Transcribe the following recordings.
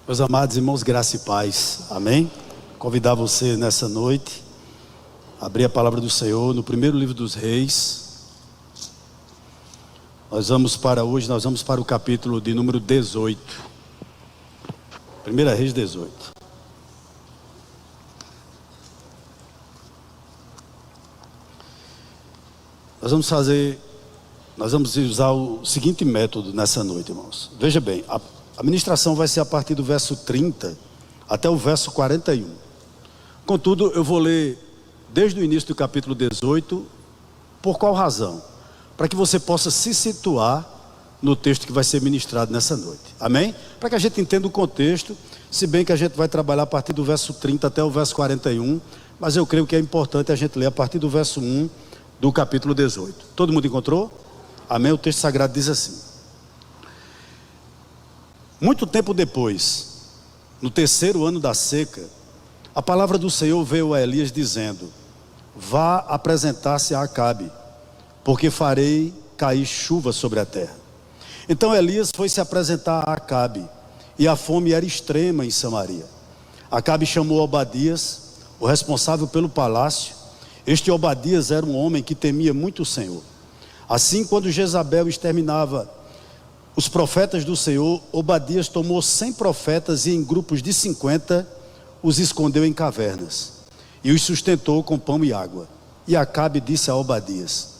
Meus amados irmãos, graça e paz, amém? Convidar você nessa noite a abrir a palavra do Senhor no primeiro livro dos Reis. Nós vamos para o capítulo de número 18. Primeira Reis 18. Nós vamos usar o seguinte método nessa noite, irmãos. Veja bem, a ministração vai ser a partir do verso 30 até o verso 41. Contudo, eu vou ler desde o início do capítulo 18. Por qual razão? Para que você possa se situar no texto que vai ser ministrado nessa noite. Amém? Para que a gente entenda o contexto, se bem que a gente vai trabalhar a partir do verso 30 até o verso 41, mas eu creio que é importante a gente ler a partir do verso 1 do capítulo 18. Todo mundo encontrou? Amém? O texto sagrado diz assim: muito tempo depois, no terceiro ano da seca, a palavra do Senhor veio a Elias dizendo: vá apresentar-se a Acabe, porque farei cair chuva sobre a terra. Então Elias foi se apresentar a Acabe, e a fome era extrema em Samaria. Acabe chamou Obadias, o responsável pelo palácio. Este Obadias era um homem que temia muito o Senhor. Assim, quando Jezabel exterminava os profetas do Senhor, Obadias tomou 100 profetas e em grupos de 50 os escondeu em cavernas e os sustentou com pão e água. E Acabe disse a Obadias: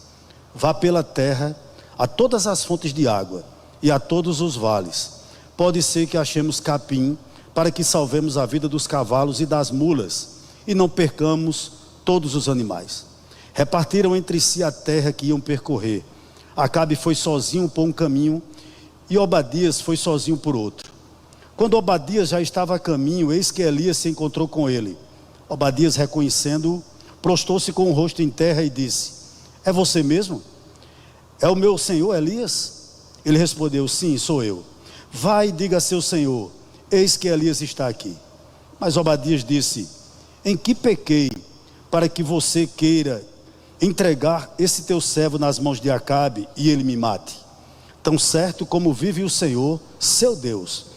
vá pela terra a todas as fontes de água e a todos os vales. Pode ser que achemos capim para que salvemos a vida dos cavalos e das mulas e não percamos todos os animais. Repartiram entre si a terra que iam percorrer. Acabe foi sozinho por um caminho e Obadias foi sozinho por outro. Quando Obadias já estava a caminho, eis que Elias se encontrou com ele. Obadias, reconhecendo-o, prostrou-se com o rosto em terra e disse: é você mesmo? É o meu senhor Elias? Ele respondeu: sim, sou eu. Vai e diga a seu senhor: eis que Elias está aqui. Mas Obadias disse: em que pequei para que você queira entregar esse teu servo nas mãos de Acabe e ele me mate? Tão certo como vive o Senhor, seu Deus,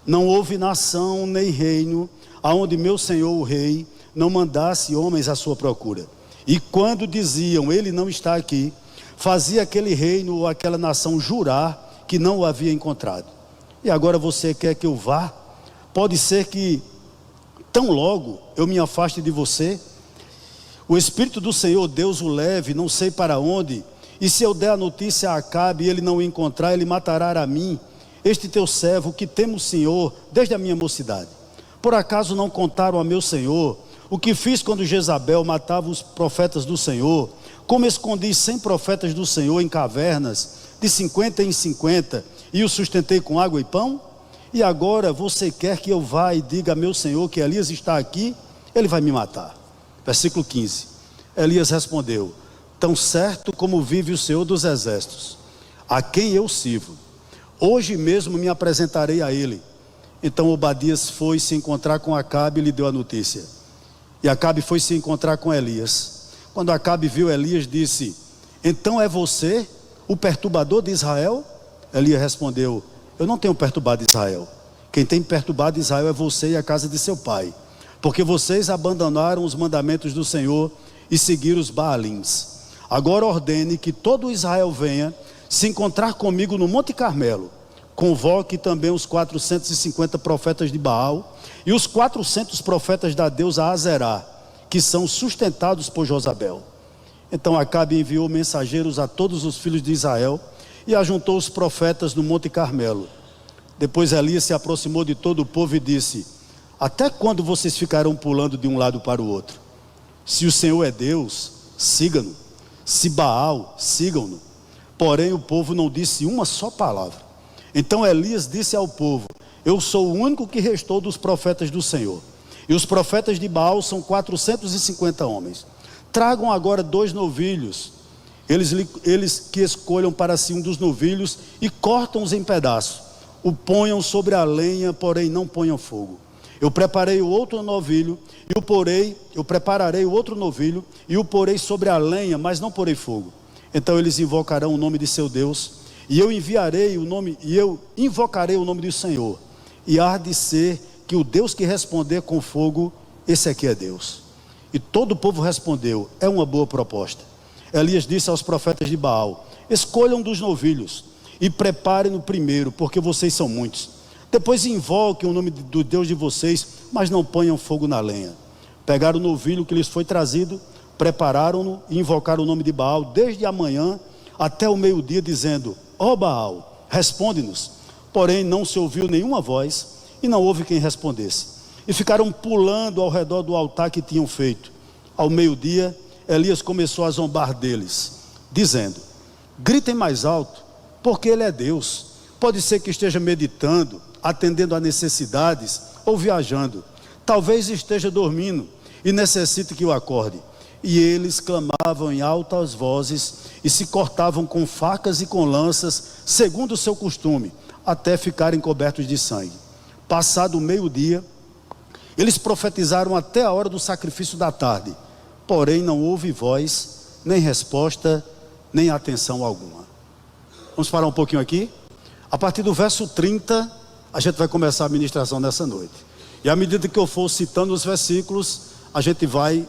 não houve nação nem reino aonde meu senhor o rei não mandasse homens à sua procura. E quando diziam: ele não está aqui, fazia aquele reino ou aquela nação jurar que não o havia encontrado. E agora você quer que eu vá? Pode ser que tão logo eu me afaste de você, o Espírito do Senhor Deus o leve, não sei para onde, e se eu der a notícia a Acabe e ele não o encontrar, ele matará a mim, este teu servo, que temo o Senhor desde a minha mocidade. Por acaso não contaram a meu Senhor o que fiz quando Jezabel matava os profetas do Senhor, como escondi 100 profetas do Senhor em cavernas, de 50 em 50, e os sustentei com água e pão? E agora você quer que eu vá e diga a meu Senhor que Elias está aqui? Ele vai me matar. Versículo 15. Elias respondeu: tão certo como vive o Senhor dos exércitos, a quem eu sirvo, hoje mesmo me apresentarei a ele. Então Obadias foi se encontrar com Acabe e lhe deu a notícia. E Acabe foi se encontrar com Elias. Quando Acabe viu Elias, disse: então é você o perturbador de Israel? Elias respondeu: eu não tenho perturbado Israel. Quem tem perturbado Israel é você e a casa de seu pai, porque vocês abandonaram os mandamentos do Senhor e seguiram os Baalins. Agora ordene que todo Israel venha se encontrar comigo no Monte Carmelo. Convoque também os 450 profetas de Baal e os 400 profetas da deusa Azerá, que são sustentados por Jezabel. Então Acabe enviou mensageiros a todos os filhos de Israel e ajuntou os profetas no Monte Carmelo. Depois Elias se aproximou de todo o povo e disse: até quando vocês ficarão pulando de um lado para o outro? Se o Senhor é Deus, sigam-no. Se Baal, sigam-no. Porém o povo não disse uma só palavra. Então Elias disse ao povo: eu sou o único que restou dos profetas do Senhor, e os profetas de Baal são 450 homens. Tragam agora 2 novilhos, eles que escolham para si um dos novilhos e cortam-os em pedaços, o ponham sobre a lenha, porém não ponham fogo. Eu prepararei o outro novilho e o porei sobre a lenha, mas não porei fogo. Então eles invocarão o nome de seu Deus, e eu invocarei o nome do Senhor. e há de ser que o Deus que responder com fogo, esse aqui é Deus. E todo o povo respondeu: é uma boa proposta. Elias disse aos profetas de Baal: escolham dos novilhos e preparem-no primeiro, porque vocês são muitos. Depois invoquem o nome do Deus de vocês, mas não ponham fogo na lenha. Pegaram o novilho que lhes foi trazido, prepararam-no e invocaram o nome de Baal desde a manhã até o meio-dia, dizendo: ó Baal, responde-nos. Porém não se ouviu nenhuma voz e não houve quem respondesse. E ficaram pulando ao redor do altar que tinham feito. Ao meio-dia, Elias começou a zombar deles, dizendo: gritem mais alto, porque ele é Deus. Pode ser que esteja meditando, atendendo a necessidades ou viajando. Talvez esteja dormindo e necessite que o acorde. E eles clamavam em altas vozes e se cortavam com facas e com lanças, segundo o seu costume, até ficarem cobertos de sangue. Passado o meio-dia, eles profetizaram até a hora do sacrifício da tarde. Porém não houve voz, nem resposta, nem atenção alguma. Vamos parar um pouquinho aqui? A partir do verso 30, a gente vai começar a ministração nessa noite. E à medida que eu for citando os versículos, a gente vai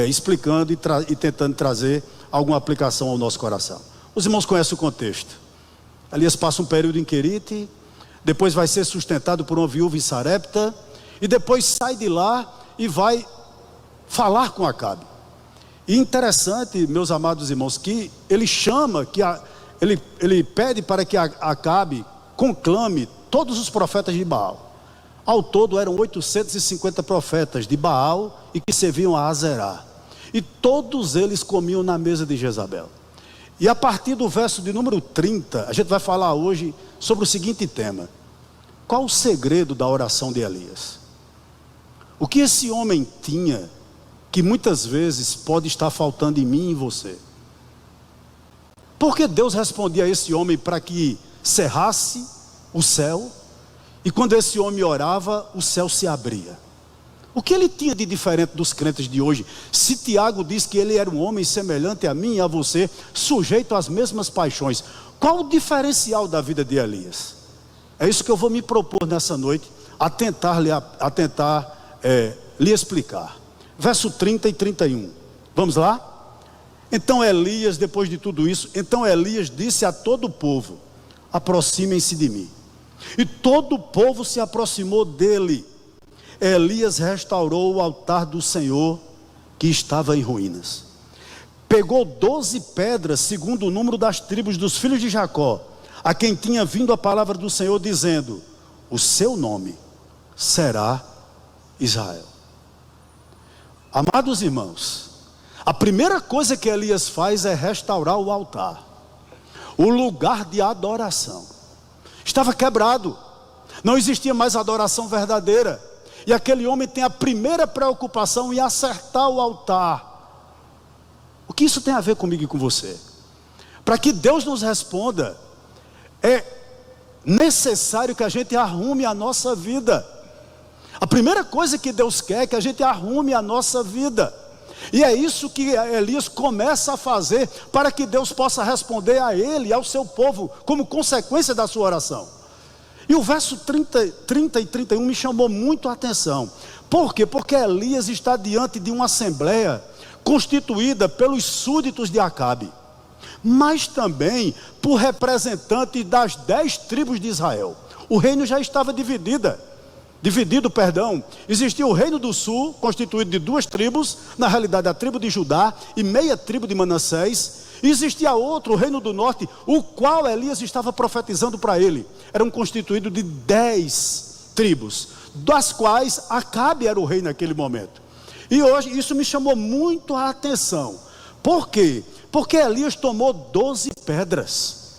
explicando e tentando trazer alguma aplicação ao nosso coração. Os irmãos conhecem o contexto. Elias passa um período em Querite, depois vai ser sustentado por uma viúva em Sarepta, e depois sai de lá e vai falar com Acabe. E interessante, meus amados irmãos, que ele chama, ele pede para que Acabe conclame todos os profetas de Baal. Ao todo eram 850 profetas de Baal e que serviam a Azerá. E todos eles comiam na mesa de Jezabel. E a partir do verso de número 30, a gente vai falar hoje sobre o seguinte tema: qual o segredo da oração de Elias? O que esse homem tinha que muitas vezes pode estar faltando em mim e em você? Porque Deus respondia a esse homem para que cerrasse o céu, e quando esse homem orava, o céu se abria. O que ele tinha de diferente dos crentes de hoje? Se Tiago diz que ele era um homem semelhante a mim e a você, sujeito às mesmas paixões, qual o diferencial da vida de Elias? É isso que eu vou me propor nessa noite, a tentar lhe explicar. Verso 30 e 31, vamos lá? Então Elias, depois de tudo isso, Elias disse a todo o povo: aproximem-se de mim. E todo o povo se aproximou dele. Elias restaurou o altar do Senhor, que estava em ruínas. Pegou 12 pedras, segundo o número das tribos dos filhos de Jacó, a quem tinha vindo a palavra do Senhor, dizendo: o seu nome será Israel. Amados irmãos, a primeira coisa que Elias faz é restaurar o altar, o lugar de adoração. Estava quebrado, não existia mais adoração verdadeira. E aquele homem tem a primeira preocupação em acertar o altar. O que isso tem a ver comigo e com você? Para que Deus nos responda, é necessário que a gente arrume a nossa vida. A primeira coisa que Deus quer é que a gente arrume a nossa vida. E é isso que Elias começa a fazer, para que Deus possa responder a ele e ao seu povo, como consequência da sua oração. E o verso 30 e 31 me chamou muito a atenção. Por quê? Porque Elias está diante de uma assembleia constituída pelos súditos de Acabe, mas também por representantes das 10 tribos de Israel. O reino já estava dividido. Existia o reino do sul, constituído de 2 tribos, na realidade a tribo de Judá e meia tribo de Manassés. E existia outro, o reino do norte, o qual Elias estava profetizando para ele. Eram constituídos de 10 tribos, das quais Acabe era o rei naquele momento. E hoje isso me chamou muito a atenção. Por quê? Porque Elias tomou 12 pedras.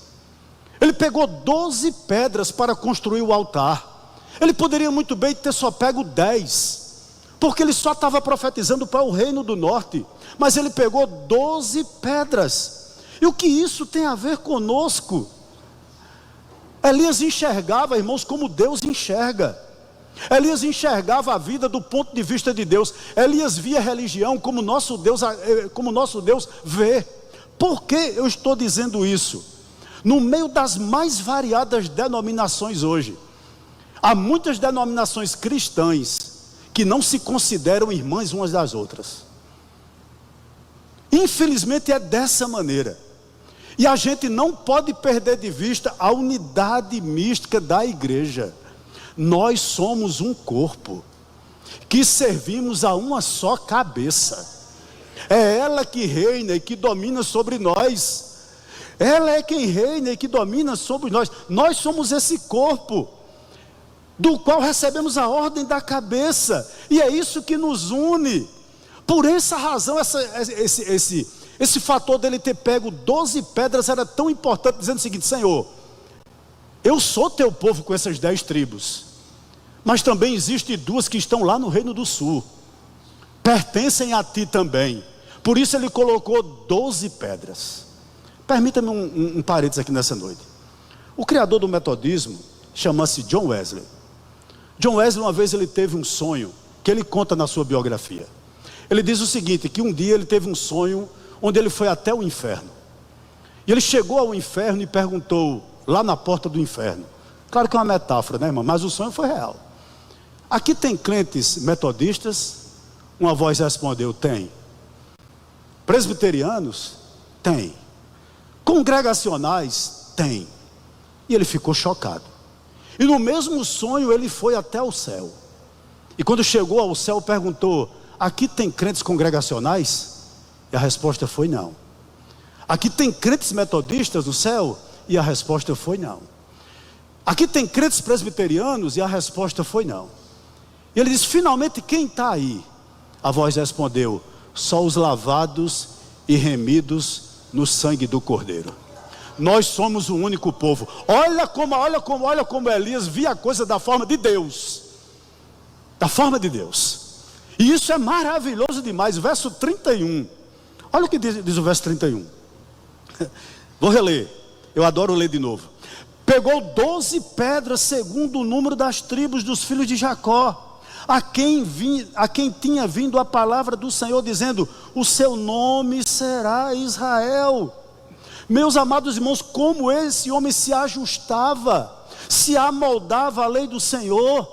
Ele pegou 12 pedras para construir o altar. Ele poderia muito bem ter só pego 10, porque ele só estava profetizando para o reino do norte. Mas ele pegou 12 pedras. E o que isso tem a ver conosco? Elias enxergava, irmãos, como Deus enxerga. Elias enxergava a vida do ponto de vista de Deus. Elias via a religião como nosso Deus vê. Por que eu estou dizendo isso? No meio das mais variadas denominações hoje, Há muitas denominações cristãs que não se consideram irmãs umas das outras. Infelizmente é dessa maneira. E a gente não pode perder de vista a unidade mística da igreja. Nós somos um corpo, que servimos a uma só cabeça. É ela que reina e que domina sobre nós. Ela é quem reina e que domina sobre nós. Nós somos esse corpo, do qual recebemos a ordem da cabeça. E é isso que nos une. Por essa razão, esse fator dele ter pego 12 pedras era tão importante, dizendo o seguinte: Senhor, eu sou teu povo com essas 10 tribos, mas também existem 2 que estão lá no Reino do Sul, pertencem a ti também. Por isso ele colocou 12 pedras. Permita-me um parênteses aqui nessa noite. O criador do metodismo chama-se John Wesley. John Wesley, uma vez, ele teve um sonho, que ele conta na sua biografia. Ele diz o seguinte, que um dia ele teve um sonho, onde ele foi até o inferno. E ele chegou ao inferno e perguntou, lá na porta do inferno. Claro que é uma metáfora, né, irmão? Mas o sonho foi real. Aqui tem crentes metodistas? Uma voz respondeu, tem. Presbiterianos? Tem. Congregacionais? Tem. E ele ficou chocado. E no mesmo sonho ele foi até o céu. E quando chegou ao céu perguntou, aqui tem crentes congregacionais? E a resposta foi não. Aqui tem crentes metodistas no céu? E a resposta foi não. Aqui tem crentes presbiterianos? E a resposta foi não. E ele disse, finalmente quem está aí? A voz respondeu, só os lavados e remidos no sangue do Cordeiro. Nós somos o único povo. Olha como Elias via a coisa da forma de Deus. Da forma de Deus. E isso é maravilhoso demais. Verso 31. Olha o que diz o verso 31. Vou reler. Eu adoro ler de novo. Pegou 12 pedras segundo o número das tribos dos filhos de Jacó, a quem tinha vindo a palavra do Senhor, dizendo, o seu nome será Israel. Meus amados irmãos, como esse homem se ajustava, se amoldava à lei do Senhor.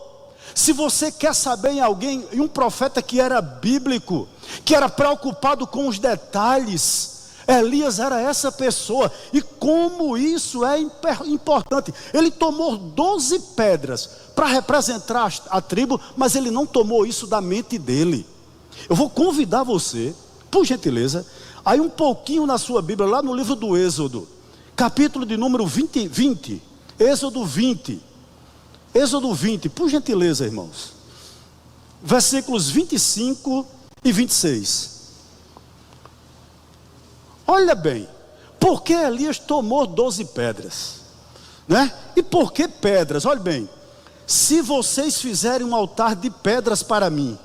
Se você quer saber em alguém, em um profeta que era bíblico, que era preocupado com os detalhes, Elias era essa pessoa. E como isso é importante. Ele tomou 12 pedras para representar a tribo, mas ele não tomou isso da mente dele. Eu vou convidar você, por gentileza, aí um pouquinho na sua Bíblia, lá no livro do Êxodo, capítulo de número 20, Êxodo 20, por gentileza, irmãos, versículos 25 e 26. Olha bem, por que Elias tomou 12 pedras? Né? E por que pedras? Olha bem, se vocês fizerem um altar de pedras para mim,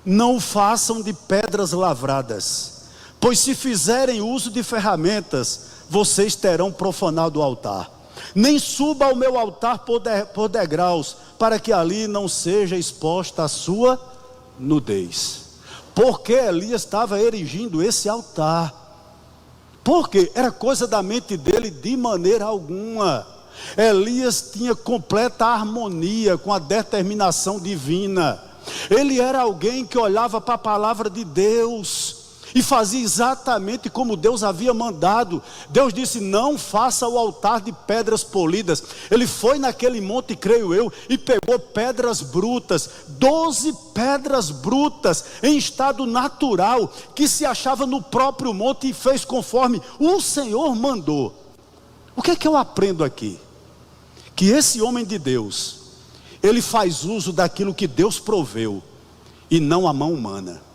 não o façam de pedras lavradas, pois se fizerem uso de ferramentas, vocês terão profanado o altar. Nem suba ao meu altar por degraus, para que ali não seja exposta a sua nudez. Porque Elias estava erigindo esse altar? Porque era coisa da mente dele de maneira alguma. Elias tinha completa harmonia com a determinação divina. Ele era alguém que olhava para a palavra de Deus e fazia exatamente como Deus havia mandado. Deus disse, não faça o altar de pedras polidas. Ele foi naquele monte, creio eu, e pegou pedras brutas, 12 pedras brutas, em estado natural, que se achava no próprio monte, e fez conforme o Senhor mandou. O que é que eu aprendo aqui? Que esse homem de Deus, ele faz uso daquilo que Deus proveu, e não a mão humana.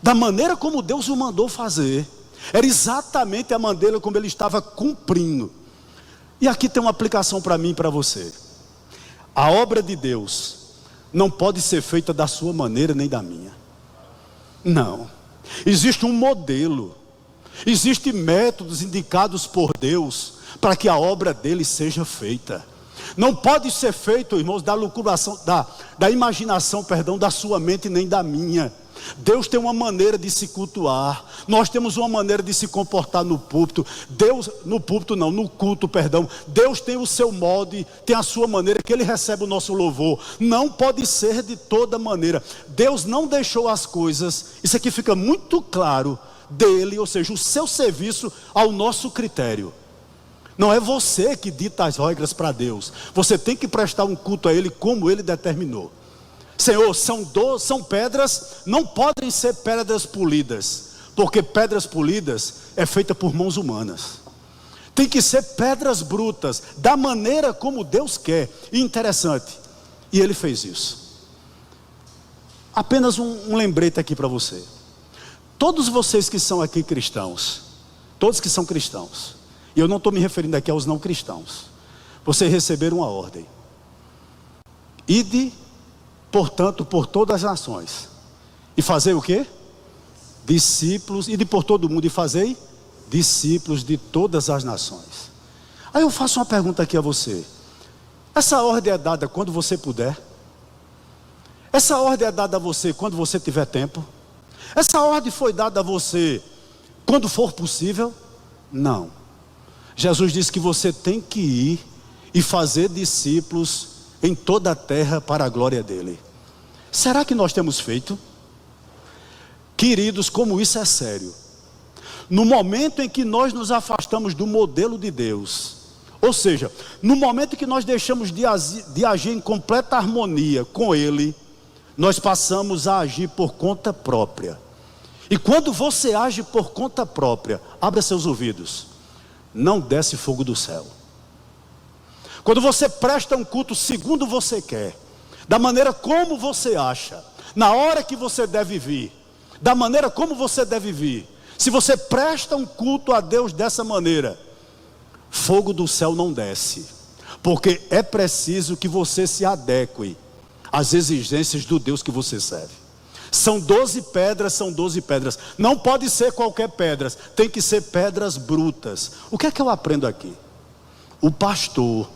Da maneira como Deus o mandou fazer, era exatamente a maneira como ele estava cumprindo. E aqui tem uma aplicação para mim e para você. A obra de Deus não pode ser feita da sua maneira nem da minha. Não. Existe um modelo, existem métodos indicados por Deus para que a obra dele seja feita. Não pode ser feito, irmãos, da lucubração, da imaginação, da sua mente nem da minha. Deus tem uma maneira de se cultuar. Nós temos uma maneira de se comportar no púlpito. No culto, perdão. Deus tem o seu molde, tem a sua maneira que Ele recebe o nosso louvor. Não pode ser de toda maneira. Deus não deixou as coisas, isso aqui fica muito claro, dele, ou seja, o seu serviço ao nosso critério. Não é você que dita as regras para Deus. Você tem que prestar um culto a Ele como Ele determinou. Senhor, são pedras, não podem ser pedras polidas, porque pedras polidas é feita por mãos humanas. Tem que ser pedras brutas, da maneira como Deus quer. E interessante, e Ele fez isso. Apenas um lembrete aqui para você. Todos vocês que são aqui cristãos, todos que são cristãos, e eu não estou me referindo aqui aos não cristãos, vocês receberam uma ordem: ide, portanto, por todas as nações, e fazer o quê? Discípulos, ide por todo mundo e fazei discípulos de todas as nações. Aí eu faço uma pergunta aqui a você: essa ordem é dada quando você puder? Essa ordem é dada a você quando você tiver tempo? Essa ordem foi dada a você quando for possível? Não. Jesus disse que você tem que ir e fazer discípulos em toda a terra para a glória dele. Será que nós temos feito? Queridos, como isso é sério. No momento em que nós nos afastamos do modelo de Deus, ou seja, no momento em que nós deixamos de agir em completa harmonia com Ele, nós passamos a agir por conta própria. E quando você age por conta própria, abra seus ouvidos, não desce fogo do céu. Quando você presta um culto segundo você quer, da maneira como você acha, na hora que você deve vir, da maneira como você deve vir, se você presta um culto a Deus dessa maneira, fogo do céu não desce, porque é preciso que você se adeque às exigências do Deus que você serve. São 12 pedras, não pode ser qualquer pedra, tem que ser pedras brutas. O que é que eu aprendo aqui? O pastor,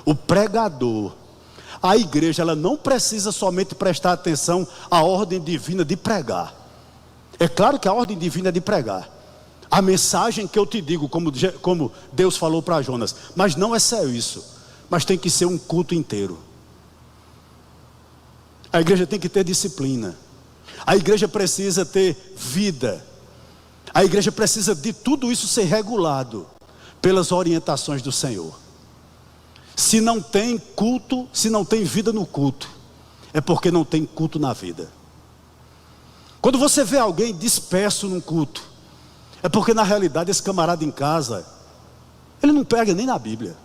o pregador, a igreja, ela não precisa somente prestar atenção à ordem divina de pregar. É claro que a ordem divina é de pregar a mensagem que eu te digo, como Deus falou para Jonas, mas não é só isso, mas tem que ser um culto inteiro. A igreja tem que ter disciplina, a igreja precisa ter vida, a igreja precisa de tudo isso ser regulado pelas orientações do Senhor. Se não tem culto, se não tem vida no culto, é porque não tem culto na vida. Quando você vê alguém disperso num culto, é porque na realidade esse camarada em casa, ele não pega nem na Bíblia.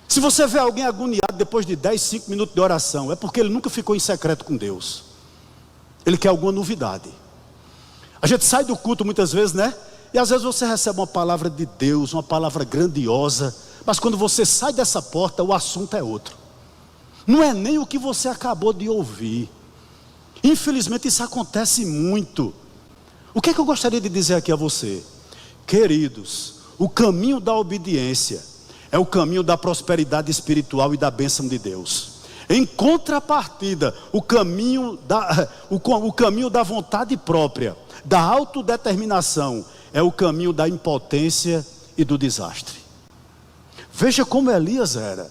Se você vê alguém agoniado depois de 5 minutos de oração, é porque ele nunca ficou em secreto com Deus. Ele quer alguma novidade. A gente sai do culto muitas vezes, né? E às vezes você recebe uma palavra de Deus, uma palavra grandiosa, mas quando você sai dessa porta, o assunto é outro. Não é nem o que você acabou de ouvir. Infelizmente isso acontece muito. O que é que eu gostaria de dizer aqui a você? Queridos, o caminho da obediência é o caminho da prosperidade espiritual e da bênção de Deus. Em contrapartida, o caminho da vontade própria, da autodeterminação, é o caminho da impotência e do desastre. Veja como Elias era.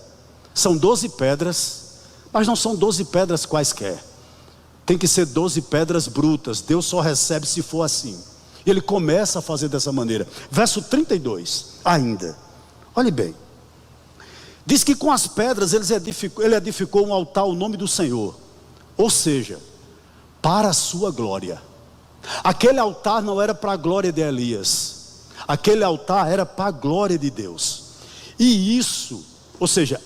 São 12 pedras, mas não são 12 pedras quaisquer. Tem que ser 12 pedras brutas. Deus só recebe se for assim. E ele começa a fazer dessa maneira. Verso 32 ainda. Olhe bem. Diz que com as pedras ele edificou um altar ao nome do Senhor. Ou seja, para a sua glória. Aquele altar não era para a glória de Elias. Aquele altar era para a glória de Deus. E isso, ou seja,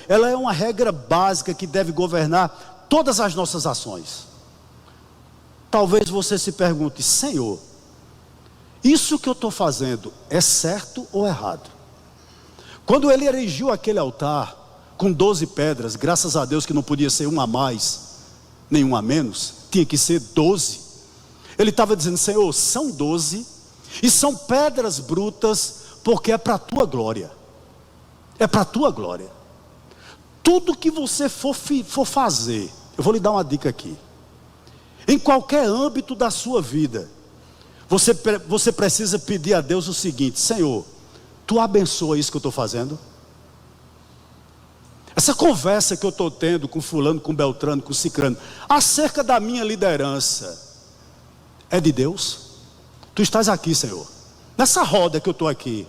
ela é uma regra básica que deve governar todas as nossas ações. Talvez você se pergunte: Senhor, isso que eu estou fazendo é certo ou errado? Quando ele erigiu aquele altar com 12 pedras, graças a Deus que não podia ser uma a mais, nem uma a menos, tinha que ser 12. Ele estava dizendo: Senhor, são 12 e são pedras brutas, porque é para a tua glória. É para a tua glória. Tudo que você for fazer, eu vou lhe dar uma dica aqui. Em qualquer âmbito da sua vida, você precisa pedir a Deus o seguinte: Senhor, Tu abençoa isso que eu estou fazendo? Essa conversa que eu estou tendo com fulano, com beltrano, com cicrano, acerca da minha liderança, é de Deus? Tu estás aqui, Senhor, nessa roda que eu estou aqui,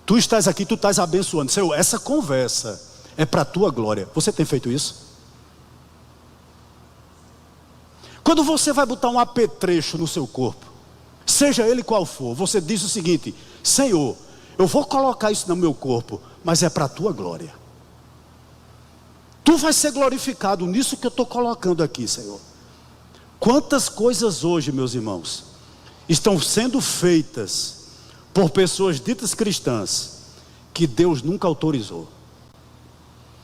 Tu estás aqui, Tu estás abençoando. Senhor, essa conversa é para a Tua glória. Você tem feito isso? Quando você vai botar um apetrecho no seu corpo, seja ele qual for, você diz o seguinte: Senhor, eu vou colocar isso no meu corpo, mas é para a Tua glória. Tu vai ser glorificado nisso que eu estou colocando aqui, Senhor. Quantas coisas hoje, meus irmãos, estão sendo feitas por pessoas ditas cristãs, que Deus nunca autorizou,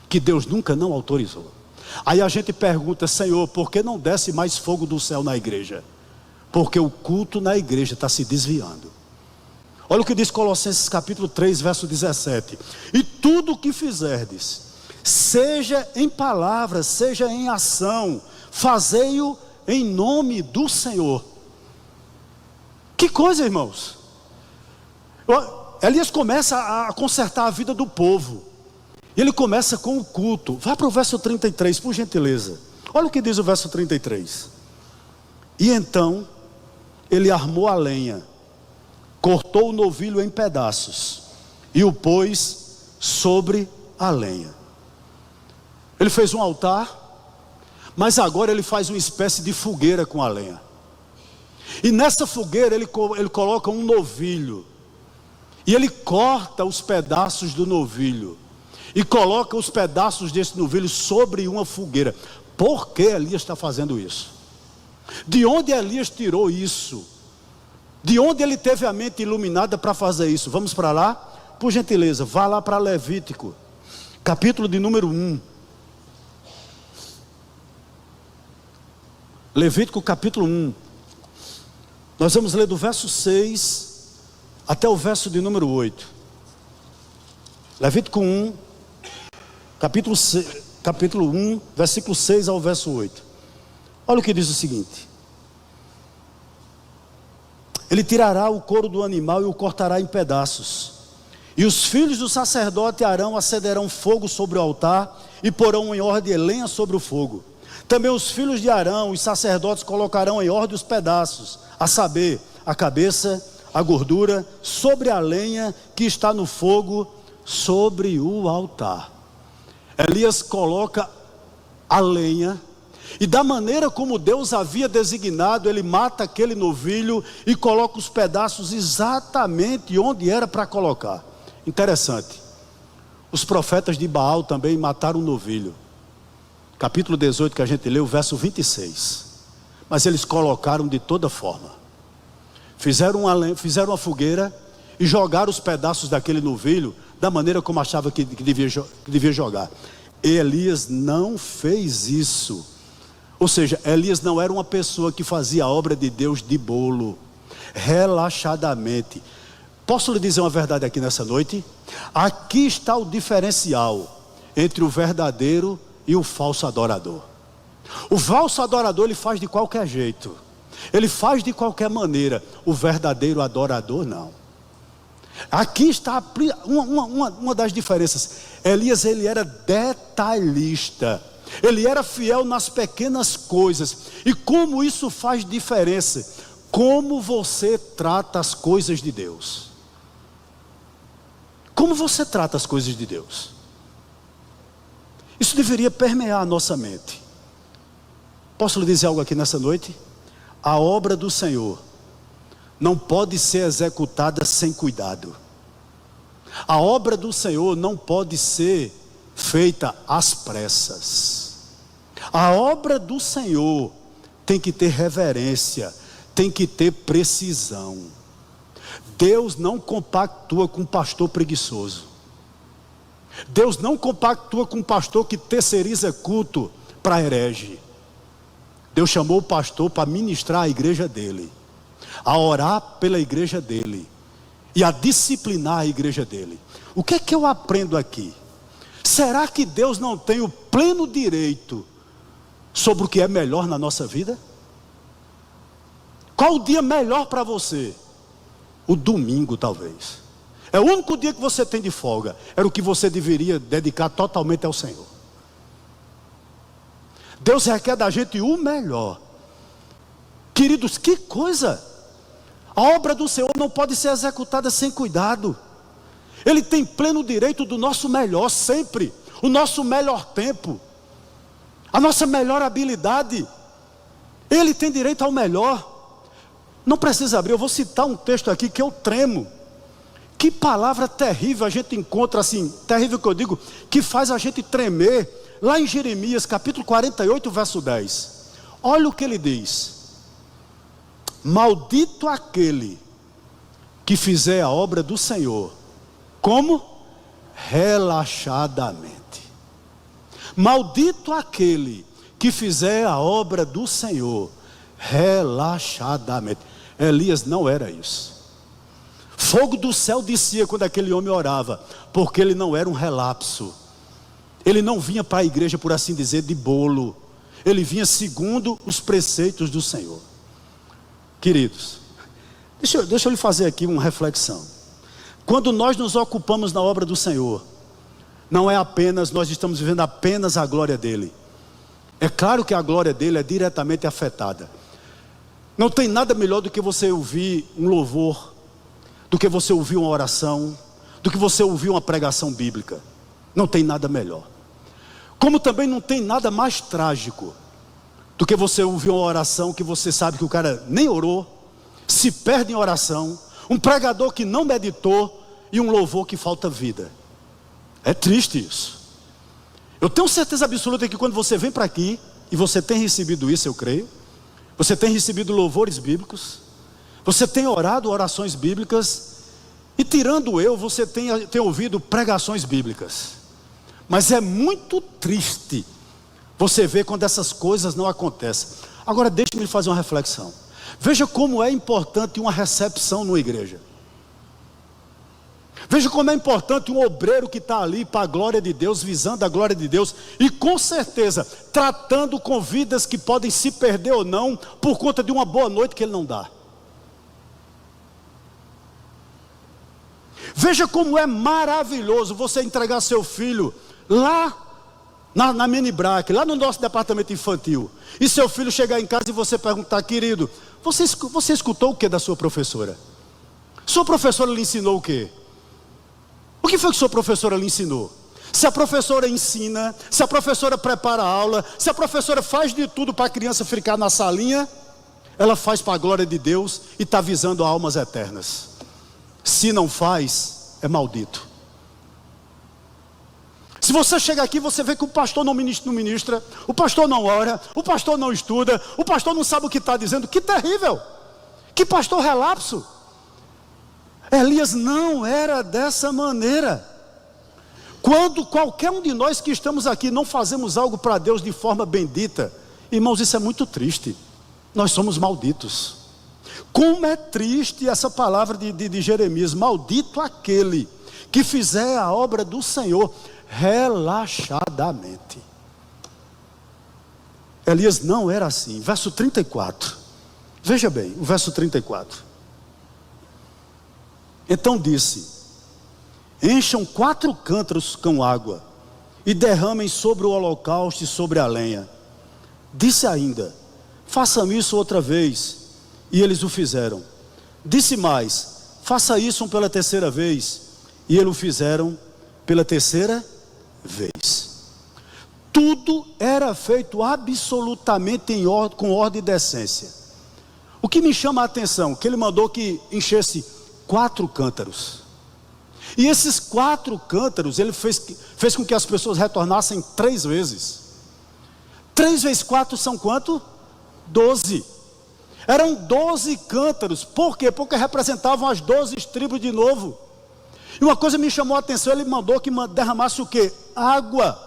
que Deus nunca não autorizou. Aí a gente pergunta: Senhor, por que não desce mais fogo do céu na igreja? Porque o culto na igreja está se desviando. Olha o que diz Colossenses capítulo 3, verso 17: e tudo o que fizerdes, seja em palavra, seja em ação, fazei-o em nome do Senhor. Que coisa, irmãos. Elias começa a consertar a vida do povo. E ele começa com o culto. Vá para o verso 33, por gentileza. Olha o que diz o verso 33. E então ele armou a lenha, cortou o novilho em pedaços e o pôs sobre a lenha. Ele fez um altar, mas agora ele faz uma espécie de fogueira com a lenha. E nessa fogueira ele coloca um novilho. E ele corta os pedaços do novilho e coloca os pedaços desse novilho sobre uma fogueira. Por que Elias está fazendo isso? De onde Elias tirou isso? De onde ele teve a mente iluminada para fazer isso? Vamos para lá? Por gentileza, vá lá para Levítico, capítulo de número 1. Levítico capítulo 1. Nós vamos ler do verso 6 até o verso de número 8. Levítico 1, capítulo 1, versículo 6 ao verso 8. Olha o que diz o seguinte: ele tirará o couro do animal e o cortará em pedaços, e os filhos do sacerdote Arão acenderão fogo sobre o altar e porão em ordem lenha sobre o fogo. Também os filhos de Arão, os sacerdotes, colocarão em ordem os pedaços, a saber, a cabeça, a gordura, sobre a lenha que está no fogo, sobre o altar. Elias coloca a lenha, e da maneira como Deus havia designado, ele mata aquele novilho e coloca os pedaços exatamente onde era para colocar. Interessante, os profetas de Baal também mataram um novilho. Capítulo 18 que a gente leu, verso 26. Mas eles colocaram de toda forma. Fizeram uma fogueira e jogaram os pedaços daquele novilho da maneira como achava que devia jogar. Elias não fez isso. Ou seja, Elias não era uma pessoa que fazia a obra de Deus de bolo, relaxadamente. Posso lhe dizer uma verdade aqui nessa noite? Aqui está o diferencial entre o verdadeiro e o falso adorador. O falso adorador, ele faz de qualquer jeito, ele faz de qualquer maneira. O verdadeiro adorador não. Aqui está uma das diferenças. Elias, ele era detalhista, ele era fiel nas pequenas coisas. E como isso faz diferença? Como você trata as coisas de Deus? Como você trata as coisas de Deus? Isso deveria permear a nossa mente. Posso lhe dizer algo aqui nessa noite? A obra do Senhor não pode ser executada sem cuidado. A obra do Senhor não pode ser feita às pressas. A obra do Senhor tem que ter reverência, tem que ter precisão. Deus não compactua com um pastor preguiçoso. Deus não compactua com um pastor que terceiriza culto para herege. Deus chamou o pastor para ministrar a igreja dele, a orar pela igreja dele e a disciplinar a igreja dele. O que é que eu aprendo aqui? Será que Deus não tem o pleno direito sobre o que é melhor na nossa vida? Qual o dia melhor para você? O domingo, talvez. É o único dia que você tem de folga. Era o que você deveria dedicar totalmente ao Senhor. Deus requer da gente o melhor. Queridos, que coisa! A obra do Senhor não pode ser executada sem cuidado. Ele tem pleno direito do nosso melhor sempre. O nosso melhor tempo. A nossa melhor habilidade. Ele tem direito ao melhor. Não precisa abrir, eu vou citar um texto aqui que eu tremo. Que palavra terrível a gente encontra assim, terrível que eu digo, que faz a gente tremer. Lá em Jeremias capítulo 48, verso 10. Olha o que ele diz. Maldito aquele que fizer a obra do Senhor. Como? Relaxadamente. Maldito aquele que fizer a obra do Senhor relaxadamente. Elias não era isso. Fogo do céu descia quando aquele homem orava, porque ele não era um relapso. Ele não vinha para a igreja, por assim dizer, de bolo. Ele vinha segundo os preceitos do Senhor. Queridos, deixa eu lhe fazer aqui uma reflexão. Quando nós nos ocupamos na obra do Senhor, não é apenas, nós estamos vivendo apenas a glória dele. É claro que a glória dele é diretamente afetada. Não tem nada melhor do que você ouvir um louvor, do que você ouvir uma oração, do que você ouvir uma pregação bíblica. Não tem nada melhor. Como também não tem nada mais trágico do que você ouvir uma oração que você sabe que o cara nem orou, se perde em oração, um pregador que não meditou e um louvor que falta vida. É triste isso. Eu tenho certeza absoluta que quando você vem para aqui, e você tem recebido isso, eu creio, você tem recebido louvores bíblicos, você tem orado orações bíblicas, e tirando eu, você tem ouvido pregações bíblicas. Mas é muito triste você ver quando essas coisas não acontecem. Agora deixe-me fazer uma reflexão. Veja como é importante uma recepção numa igreja. Veja como é importante um obreiro que está ali para a glória de Deus, visando a glória de Deus, e com certeza tratando com vidas que podem se perder ou não, por conta de uma boa noite que ele não dá. Veja como é maravilhoso você entregar seu filho lá na Minibrac, lá no nosso departamento infantil, e seu filho chegar em casa e você perguntar: querido, você escutou o que da sua professora? Sua professora lhe ensinou o quê? O que foi que sua professora lhe ensinou? Se a professora ensina, se a professora prepara a aula, se a professora faz de tudo para a criança ficar na salinha, ela faz para a glória de Deus e está visando almas eternas. Se não faz, é maldito. Se você chega aqui, você vê que o pastor não ministra, o pastor não ora, o pastor não estuda, o pastor não sabe o que está dizendo. Que terrível! Que pastor relapso! Elias não era dessa maneira. Quando qualquer um de nós que estamos aqui não fazemos algo para Deus de forma bendita, irmãos, isso é muito triste. Nós somos malditos. Como é triste essa palavra de Jeremias: maldito aquele que fizer a obra do Senhor relaxadamente. Elias não era assim. Verso 34. Veja bem, o verso 34. Então disse: encham 4 cântaros com água e derramem sobre o holocausto e sobre a lenha. Disse ainda: façam isso outra vez. E eles o fizeram. Disse mais: faça isso pela 3ª vez. E eles o fizeram pela 3ª vez. Tudo era feito absolutamente com ordem e decência. O que me chama a atenção, que ele mandou que enchesse 4 cântaros. E esses 4 cântaros, ele fez com que as pessoas retornassem 3 vezes. 3 vezes 4 são quanto? 12. Eram 12 cântaros. Por quê? Porque representavam as 12 tribos de novo. E uma coisa me chamou a atenção: ele mandou que derramasse o quê? Água.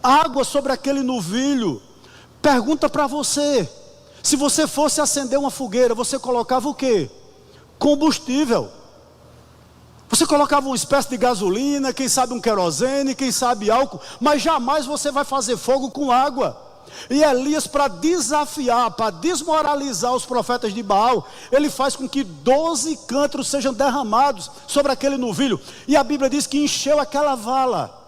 Água sobre aquele novilho. Pergunta para você: se você fosse acender uma fogueira, você colocava o quê? Combustível. Você colocava uma espécie de gasolina, quem sabe um querosene, quem sabe álcool, mas jamais você vai fazer fogo com água. E Elias, para desafiar, para desmoralizar os profetas de Baal, ele faz com que 12 cântaros sejam derramados sobre aquele novilho. E a Bíblia diz que encheu aquela vala.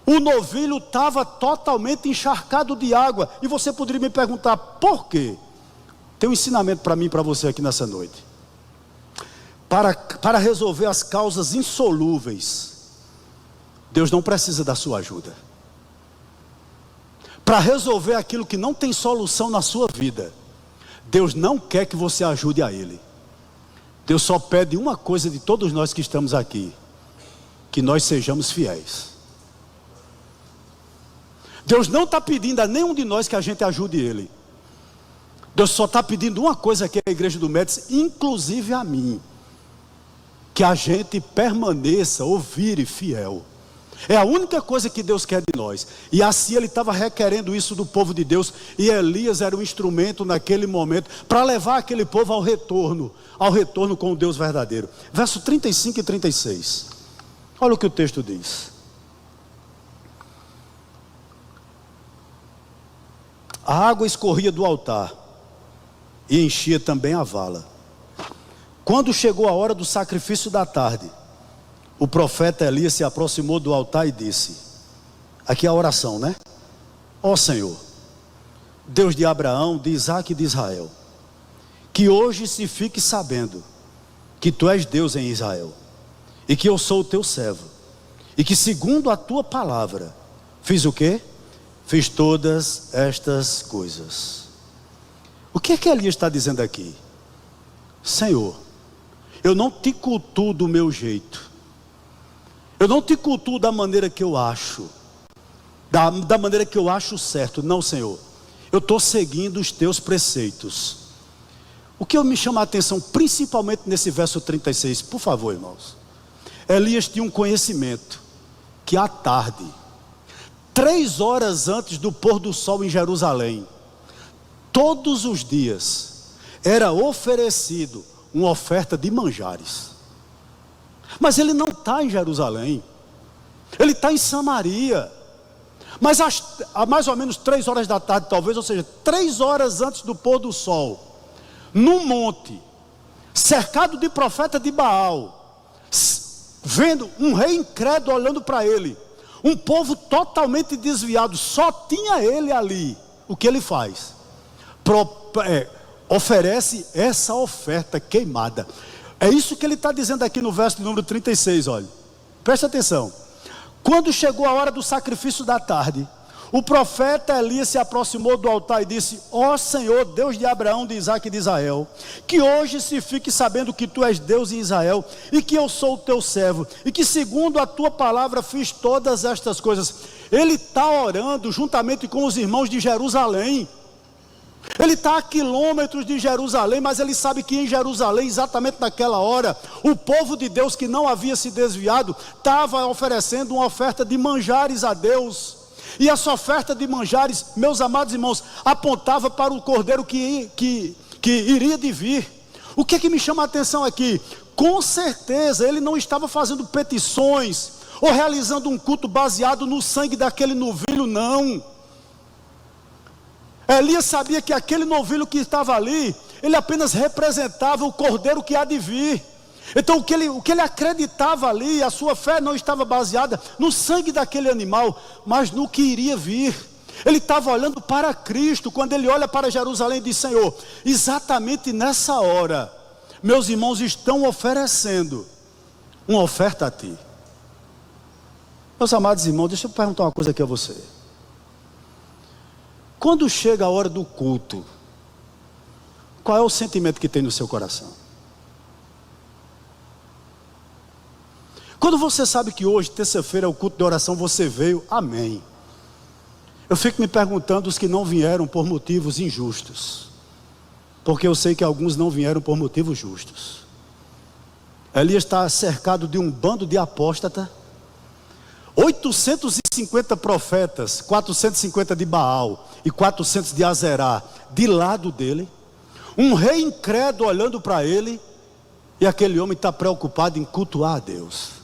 O novilho estava totalmente encharcado de água. E você poderia me perguntar, por quê? Tem um ensinamento para mim e para você aqui nessa noite. Para resolver as causas insolúveis, Deus não precisa da sua ajuda. Para resolver aquilo que não tem solução na sua vida, Deus não quer que você ajude a Ele. Deus só pede uma coisa de todos nós que estamos aqui: que nós sejamos fiéis. Deus não está pedindo a nenhum de nós que a gente ajude Ele. Deus só está pedindo uma coisa aqui à igreja do Médici, inclusive a mim: que a gente permaneça ou vire fiel. É a única coisa que Deus quer de nós. E assim Ele estava requerendo isso do povo de Deus. E Elias era um instrumento naquele momento para levar aquele povo ao retorno com o Deus verdadeiro. Verso 35 e 36. Olha o que o texto diz. A água escorria do altar e enchia também a vala. Quando chegou a hora do sacrifício da tarde, o profeta Elias se aproximou do altar e disse: aqui é a oração, né? Ó Senhor, Deus de Abraão, de Isaque e de Israel, que hoje se fique sabendo que Tu és Deus em Israel, e que eu sou o Teu servo, e que segundo a Tua palavra, fiz o quê? Fiz todas estas coisas. O que é que Elias está dizendo aqui? Senhor, eu não te cultuo do meu jeito, eu não te cultuo da maneira que eu acho, da maneira que eu acho certo. Não, Senhor, eu estou seguindo os Teus preceitos. O que me chama a atenção, principalmente nesse verso 36, por favor, irmãos. Elias tinha um conhecimento que à tarde, 3 horas antes do pôr do sol em Jerusalém, todos os dias, era oferecido uma oferta de manjares. Mas ele não está em Jerusalém, ele está em Samaria. Mas a mais ou menos 3 horas da tarde, talvez, ou seja, 3 horas antes do pôr do sol, num monte, cercado de profeta de Baal, vendo um rei incrédulo olhando para ele, um povo totalmente desviado, só tinha ele ali. O que ele faz? Oferece essa oferta queimada. É isso que ele está dizendo aqui no verso de número 36, olha. Presta atenção. Quando chegou a hora do sacrifício da tarde, o profeta Elias se aproximou do altar e disse: ó Senhor, Deus de Abraão, de Isaque e de Israel, que hoje se fique sabendo que Tu és Deus em Israel, e que eu sou o Teu servo, e que segundo a Tua palavra fiz todas estas coisas. Ele está orando juntamente com os irmãos de Jerusalém. Ele está a quilômetros de Jerusalém, mas ele sabe que em Jerusalém, exatamente naquela hora, o povo de Deus que não havia se desviado, estava oferecendo uma oferta de manjares a Deus. E essa oferta de manjares, meus amados irmãos, apontava para o cordeiro que iria de vir. O que me chama a atenção aqui? Com certeza ele não estava fazendo petições ou realizando um culto baseado no sangue daquele novilho, não. Elias sabia que aquele novilho que estava ali, ele apenas representava o cordeiro que há de vir. Então o que ele acreditava ali, a sua fé não estava baseada no sangue daquele animal, mas no que iria vir. Ele estava olhando para Cristo. Quando ele olha para Jerusalém e diz: Senhor, exatamente nessa hora, meus irmãos estão oferecendo uma oferta a Ti. Meus amados irmãos, deixa eu perguntar uma coisa aqui a você. Quando chega a hora do culto, qual é o sentimento que tem no seu coração? Quando você sabe que hoje, terça-feira, é o culto de oração, você veio, amém. Eu fico me perguntando os que não vieram por motivos injustos, porque eu sei que alguns não vieram por motivos justos. Elias está cercado de um bando de apóstata, 850 profetas, 450 de Baal e 400 de Azerá de lado dele, um rei incrédulo olhando para ele, e aquele homem está preocupado em cultuar a Deus.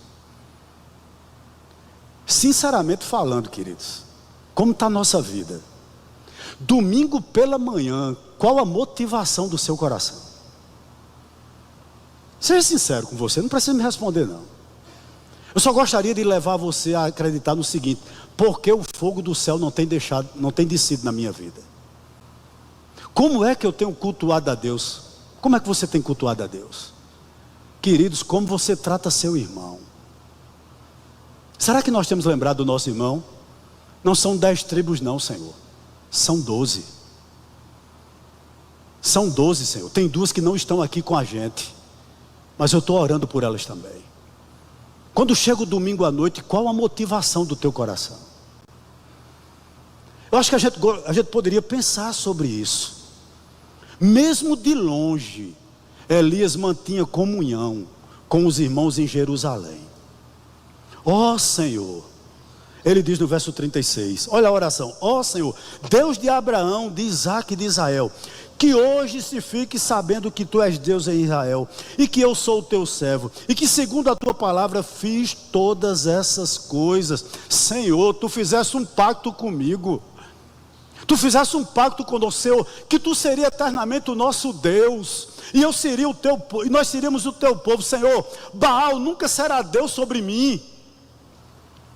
Sinceramente falando, queridos, como está a nossa vida? Domingo pela manhã, qual a motivação do seu coração? Seja sincero com você, não precisa me responder não. Eu só gostaria de levar você a acreditar no seguinte: porque o fogo do céu não tem descido na minha vida? Como é que eu tenho cultuado a Deus? Como é que você tem cultuado a Deus? Queridos, como você trata seu irmão? Será que nós temos lembrado do nosso irmão? Não são 10 tribos não, Senhor. São 12. São 12, Senhor. Tem 2 que não estão aqui com a gente, mas eu estou orando por elas também. Quando chega o domingo à noite, qual a motivação do teu coração? Eu acho que a gente poderia pensar sobre isso. Mesmo de longe, Elias mantinha comunhão com os irmãos em Jerusalém. Ó Senhor, ele diz no verso 36, olha a oração: ó Senhor, Deus de Abraão, de Isaque e de Israel, que hoje se fique sabendo que tu és Deus em Israel, e que eu sou o teu servo, e que segundo a tua palavra fiz todas essas coisas. Senhor, tu fizeste um pacto comigo, tu fizeste um pacto com o Senhor, que tu seria eternamente o nosso Deus, e eu seria o teu, e nós seríamos o teu povo. Senhor, Baal nunca será Deus sobre mim.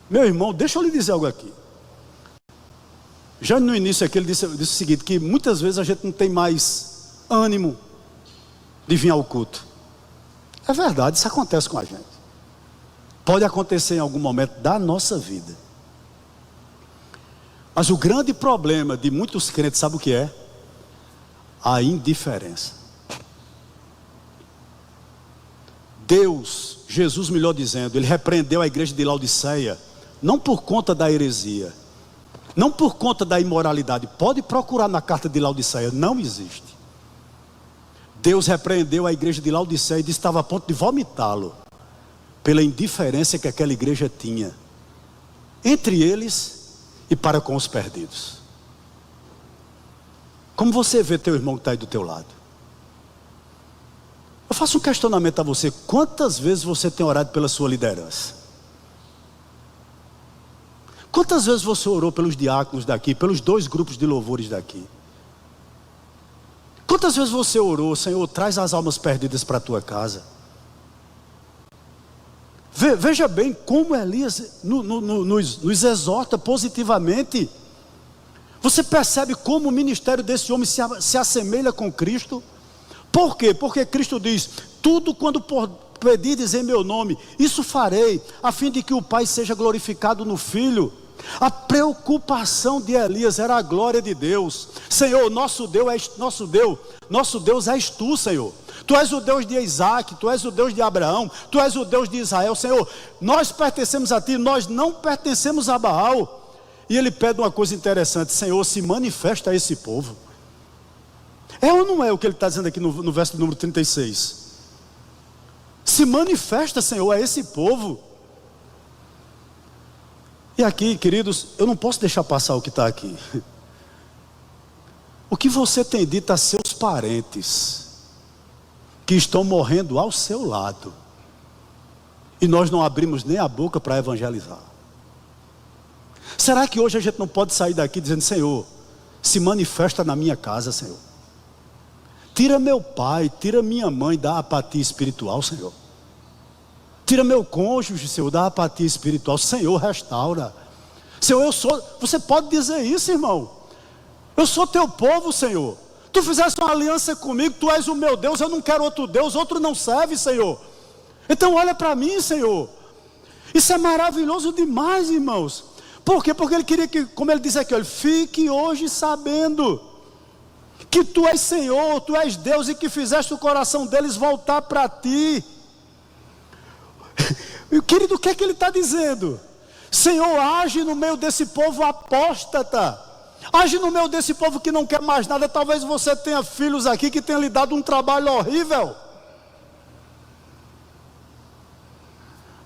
Meu irmão, deixa eu lhe dizer algo aqui. Já no início aqui ele disse o seguinte, que muitas vezes a gente não tem mais ânimo de vir ao culto. É verdade, isso acontece com a gente. Pode acontecer em algum momento da nossa vida. Mas o grande problema de muitos crentes, sabe o que é? A indiferença. Deus, Jesus melhor dizendo, ele repreendeu a igreja de Laodiceia, não por conta da heresia, não por conta da imoralidade. Pode procurar na carta de Laodiceia, não existe. Deus repreendeu a igreja de Laodiceia e disse que estava a ponto de vomitá-lo, pela indiferença que aquela igreja tinha, entre eles e para com os perdidos. Como você vê teu irmão que está aí do teu lado? Eu faço um questionamento a você: quantas vezes você tem orado pela sua liderança? Quantas vezes você orou pelos diáconos daqui, pelos 2 grupos de louvores daqui? Quantas vezes você orou: Senhor, traz as almas perdidas para a tua casa? Veja bem como Elias nos exorta positivamente. Você percebe como o ministério desse homem se assemelha com Cristo? Por quê? Porque Cristo diz: tudo quando pedirdes em meu nome, isso farei, a fim de que o Pai seja glorificado no Filho. A preocupação de Elias era a glória de Deus. Senhor, nosso Deus és tu, Senhor. Tu és o Deus de Isaac, tu és o Deus de Abraão, tu és o Deus de Israel. Senhor, nós pertencemos a ti, nós não pertencemos a Baal. E ele pede uma coisa interessante: Senhor, se manifesta a esse povo. É ou não é o que ele está dizendo aqui no verso número 36? Se manifesta, Senhor, a esse povo. E aqui, queridos, eu não posso deixar passar o que está aqui. O que você tem dito a seus parentes que estão morrendo ao seu lado, e nós não abrimos nem a boca para evangelizar? Será que hoje a gente não pode sair daqui dizendo: Senhor, se manifesta na minha casa, Senhor. Tira meu pai, tira minha mãe da apatia espiritual, Senhor. Tira meu cônjuge, Senhor, da apatia espiritual. Senhor, restaura. Senhor, você pode dizer isso, irmão. Eu sou teu povo, Senhor. Tu fizeste uma aliança comigo, tu és o meu Deus, eu não quero outro Deus, outro não serve, Senhor. Então olha para mim, Senhor. Isso é maravilhoso demais, irmãos. Por quê? Porque ele queria que, como ele diz aqui, olha, fique hoje sabendo que tu és Senhor, tu és Deus, e que fizeste o coração deles voltar para ti. Querido, o que é que ele está dizendo? Senhor, age no meio desse povo apóstata, age no meio desse povo que não quer mais nada. Talvez você tenha filhos aqui que tenham lhe dado um trabalho horrível.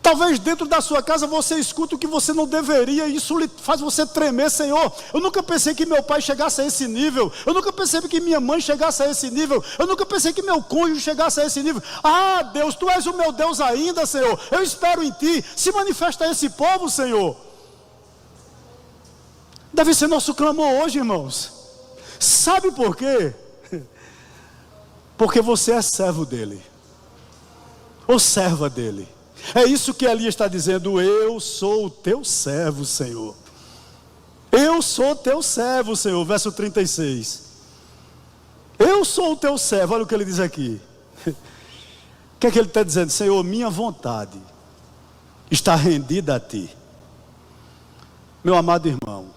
Talvez dentro da sua casa você escuta o que você não deveria, e isso lhe faz você tremer. Senhor, eu nunca pensei que meu pai chegasse a esse nível, eu nunca pensei que minha mãe chegasse a esse nível, eu nunca pensei que meu cônjuge chegasse a esse nível. Ah, Deus, tu és o meu Deus ainda, Senhor, eu espero em ti, se manifesta a esse povo, Senhor. Deve ser nosso clamor hoje, irmãos. Sabe por quê? Porque você é servo dele, ou serva dele. É isso que Elias está dizendo: eu sou o teu servo, Senhor. Eu sou o teu servo, Senhor. Verso 36. Eu sou o teu servo. Olha o que ele diz aqui. O que é que ele está dizendo? Senhor, minha vontade está rendida a ti. Meu amado irmão,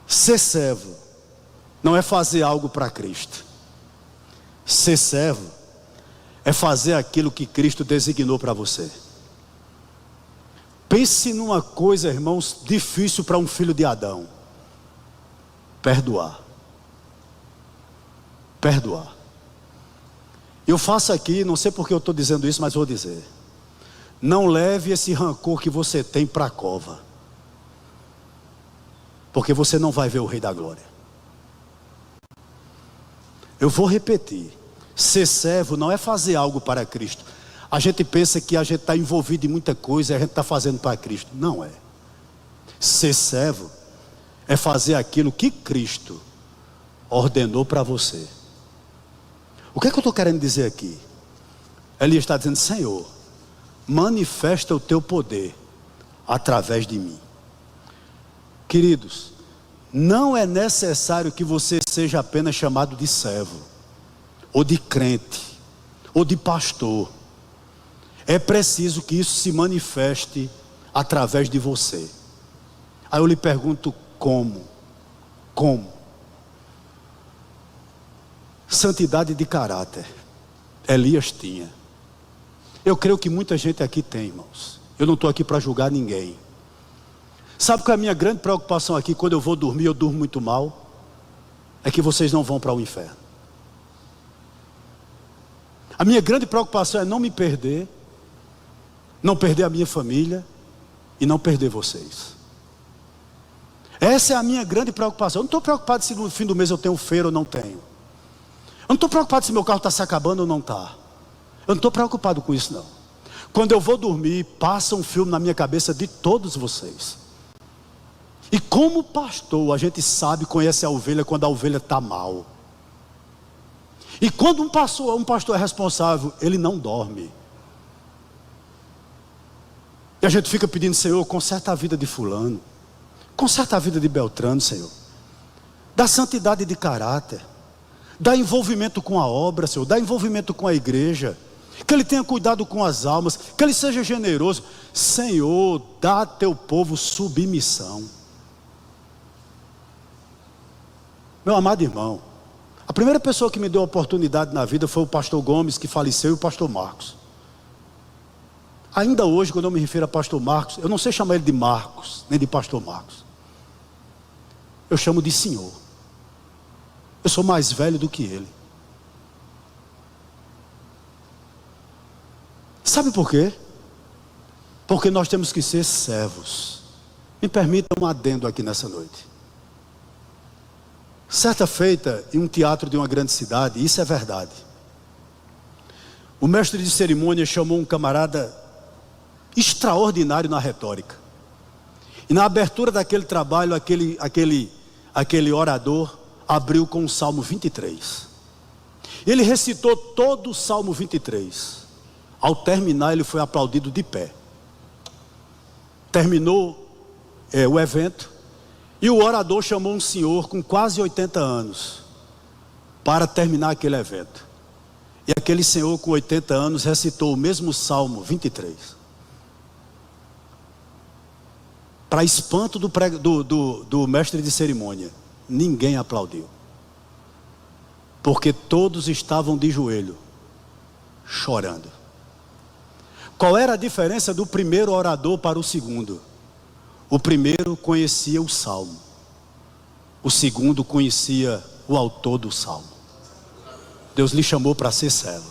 ser servo não é fazer algo para Cristo. Ser servo é fazer aquilo que Cristo designou para você. Pense numa coisa, irmãos, difícil para um filho de Adão: perdoar. Perdoar. Eu faço aqui, não sei porque eu estou dizendo isso, mas vou dizer: não leve esse rancor que você tem para a cova, porque você não vai ver o Rei da Glória. Eu vou repetir: ser servo não é fazer algo para Cristo. A gente pensa que a gente está envolvido em muita coisa e a gente está fazendo para Cristo. Não é. Ser servo é fazer aquilo que Cristo ordenou para você. O que é que eu estou querendo dizer aqui? Elias está dizendo: Senhor, manifesta o teu poder através de mim. Queridos, não é necessário que você seja apenas chamado de servo, ou de crente, ou de pastor. É preciso que isso se manifeste através de você. Aí eu lhe pergunto: como? Como? Santidade de caráter. Elias tinha. Eu creio que muita gente aqui tem, irmãos. Eu não estou aqui para julgar ninguém. Sabe qual é a minha grande preocupação aqui? Quando eu vou dormir, eu durmo muito mal. É que vocês não vão para o inferno. A minha grande preocupação é não me perder, não perder a minha família e não perder vocês. Essa é a minha grande preocupação. Eu não estou preocupado se no fim do mês eu tenho feira ou não tenho. Eu não estou preocupado se meu carro está se acabando ou não está. Eu não estou preocupado com isso, não. Quando eu vou dormir, passa um filme na minha cabeça de todos vocês. E como pastor, a gente sabe, conhece a ovelha quando a ovelha está mal. E quando um pastor é responsável, ele não dorme. E a gente fica pedindo: Senhor, conserta a vida de fulano, conserta a vida de Beltrano, Senhor. Dá santidade de caráter, dá envolvimento com a obra, Senhor, dá envolvimento com a igreja, que ele tenha cuidado com as almas, que ele seja generoso. Senhor, dá a teu povo submissão. Meu amado irmão, a primeira pessoa que me deu a oportunidade na vida foi o pastor Gomes, que faleceu, e o pastor Marcos. Ainda hoje, quando eu me refiro a pastor Marcos, eu não sei chamar ele de Marcos, nem de pastor Marcos. Eu chamo de senhor. Eu sou mais velho do que ele. Sabe por quê? Porque nós temos que ser servos. Me permitam um adendo aqui nessa noite. Certa feita, em um teatro de uma grande cidade, isso é verdade, o mestre de cerimônia chamou um camarada extraordinário na retórica. E na abertura daquele trabalho, aquele orador abriu com o Salmo 23. Ele recitou todo o Salmo 23. Ao terminar, ele foi aplaudido de pé. Terminou o evento. E o orador chamou um senhor com quase 80 anos para terminar aquele evento. E aquele senhor com 80 anos recitou o mesmo Salmo 23. Para espanto do mestre de cerimônia, ninguém aplaudiu. Porque todos estavam de joelho, chorando. Qual era a diferença do primeiro orador para o segundo? O primeiro conhecia o Salmo, o segundo conhecia o autor do Salmo. Deus lhe chamou para ser servo.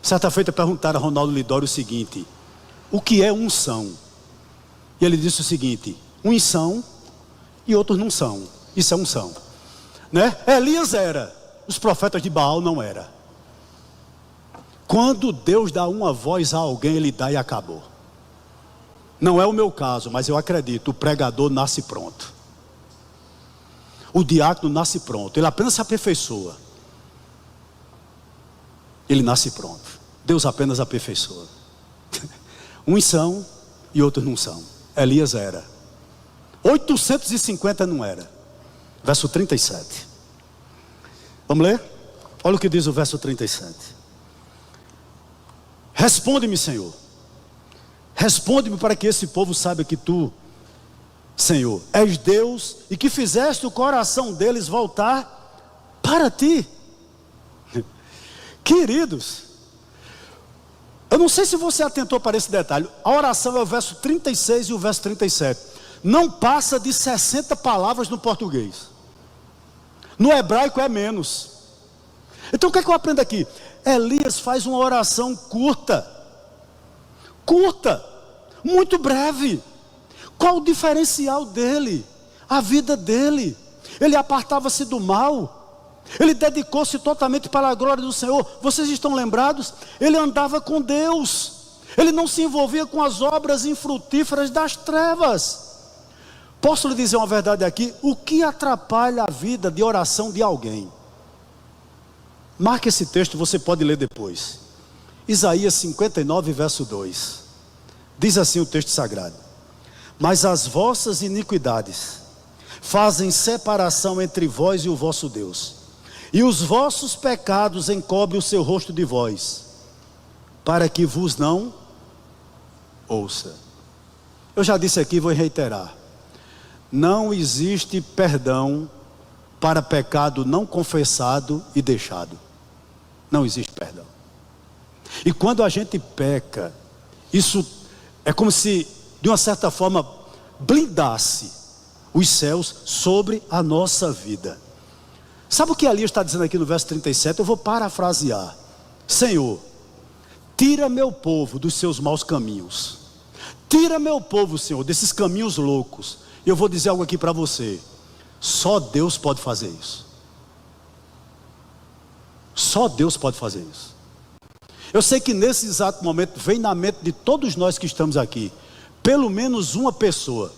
Certa feita perguntaram a Ronaldo Lidório o seguinte: o que é unção? E ele disse o seguinte: uns são e outros não são. Isso é unção, né? Elias era, os profetas de Baal não era. Quando Deus dá uma voz a alguém, ele dá e acabou. Não é o meu caso, mas eu acredito, o pregador nasce pronto. O diácono nasce pronto, ele apenas se aperfeiçoa. Ele nasce pronto. Deus apenas aperfeiçoa. Uns são e outros não são. Elias era. 850 não era. Verso 37. Vamos ler? Olha o que diz o verso 37. Responde-me, Senhor. Responde-me para que esse povo saiba que tu, Senhor, és Deus e que fizeste o coração deles voltar para ti. Queridos, eu não sei se você atentou para esse detalhe. A oração é o verso 36 e o verso 37. Não passa de 60 palavras no português. No hebraico é menos. Então o que é que eu aprendo aqui? Elias faz uma oração curta, muito breve. Qual o diferencial dele? A vida dele. Ele apartava-se do mal. Ele dedicou-se totalmente para a glória do Senhor. Vocês estão lembrados? Ele andava com Deus. Ele não se envolvia com as obras infrutíferas das trevas. Posso lhe dizer uma verdade aqui? O que atrapalha a vida de oração de alguém? Marque esse texto, você pode ler depois. Isaías 59, verso 2. Diz assim o texto sagrado: mas as vossas iniquidades fazem separação entre vós e o vosso Deus, e os vossos pecados encobrem o seu rosto de vós, para que vos não ouça. Eu já disse aqui, vou reiterar: não existe perdão para pecado não confessado e deixado. Não existe perdão. E quando a gente peca, isso é como se, de uma certa forma, blindasse os céus sobre a nossa vida. Sabe o que Elias está dizendo aqui no verso 37? Eu vou parafrasear: Senhor, tira meu povo dos seus maus caminhos. Tira meu povo, Senhor, desses caminhos loucos. E eu vou dizer algo aqui para você: só Deus pode fazer isso. Só Deus pode fazer isso. Eu sei que nesse exato momento vem na mente de todos nós que estamos aqui pelo menos uma pessoa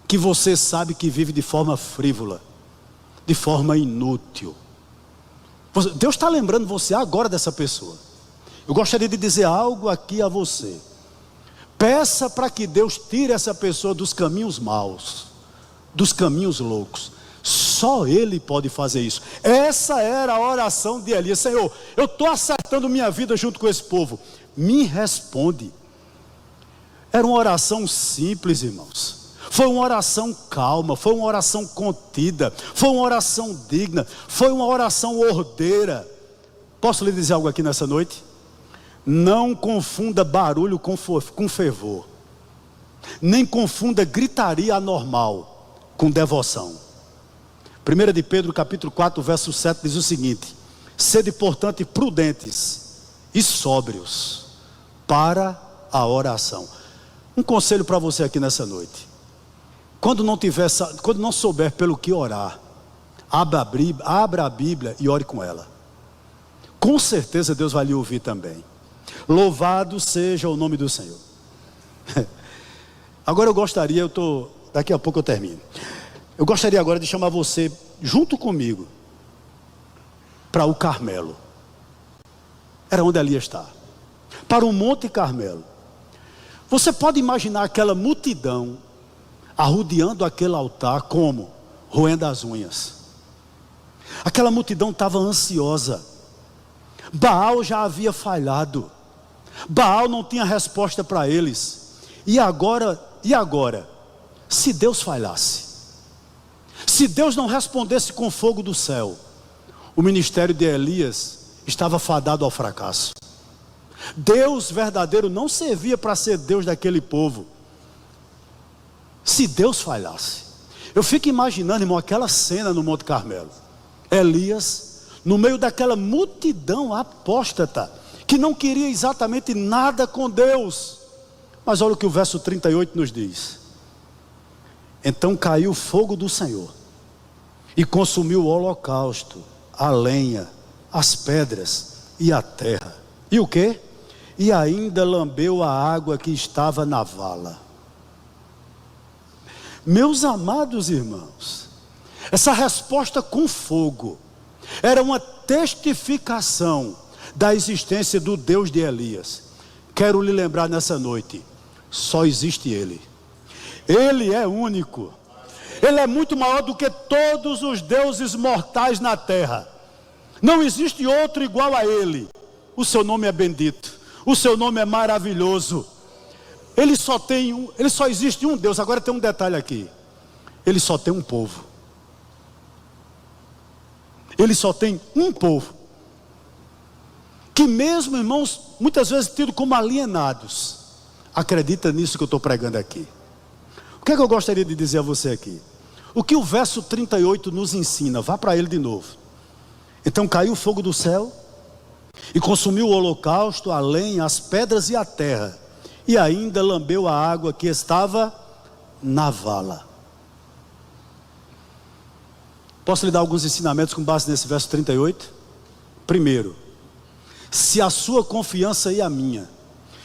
que você sabe que vive de forma frívola, de forma inútil. Deus está lembrando você agora dessa pessoa. Eu gostaria de dizer algo aqui a você. Peça para que Deus tire essa pessoa dos caminhos maus, dos caminhos loucos. Só Ele pode fazer isso. Essa era a oração de Elias: Senhor, eu estou acertando minha vida junto com esse povo, me responde. Era uma oração simples, irmãos. Foi uma oração calma, foi uma oração contida, foi uma oração digna, foi uma oração ordeira. Posso lhe dizer algo aqui nessa noite? Não confunda barulho com fervor, nem confunda gritaria anormal com devoção. 1 de Pedro capítulo 4 verso 7 diz o seguinte: sede portanto prudentes e sóbrios para a oração. Um conselho para você aqui nessa noite: quando não souber pelo que orar, abra a Bíblia e ore com ela. Com certeza Deus vai lhe ouvir também. Louvado seja o nome do Senhor. Agora eu gostaria, daqui a pouco eu termino. Eu gostaria agora de chamar você, junto comigo, para o Carmelo. Era onde Elias está. Para o Monte Carmelo. Você pode imaginar aquela multidão arrodeando aquele altar como? Roendo as unhas. Aquela multidão estava ansiosa. Baal já havia falhado. Baal não tinha resposta para eles. E agora? Se Deus falhasse, se Deus não respondesse com fogo do céu, o ministério de Elias estava fadado ao fracasso. Deus verdadeiro não servia para ser Deus daquele povo. Se Deus falhasse, eu fico imaginando, irmão, aquela cena no Monte Carmelo. Elias, no meio daquela multidão apóstata, que não queria exatamente nada com Deus. Mas olha o que o verso 38 nos diz: então caiu o fogo do Senhor e consumiu o holocausto, a lenha, as pedras e a terra. E o que? e ainda lambeu a água que estava na vala. Meus amados irmãos, essa resposta com fogo era uma testificação da existência do Deus de Elias. Quero lhe lembrar nessa noite, só existe Ele. Ele é único. Ele é muito maior do que todos os deuses mortais na terra. Não existe outro igual a Ele. O seu nome é bendito, o seu nome é maravilhoso. Ele só existe um Deus. Agora tem um detalhe aqui: Ele só tem um povo. Ele só tem um povo, que mesmo, irmãos, muitas vezes tido como alienados, acredita nisso que eu estou pregando aqui. O que é que eu gostaria de dizer a você aqui? O que o verso 38 nos ensina? Vá para ele de novo. Então caiu o fogo do céu e consumiu o holocausto, a lenha, as pedras e a terra, e ainda lambeu a água que estava na vala. Posso lhe dar alguns ensinamentos com base nesse verso 38? Primeiro, se a sua confiança e a minha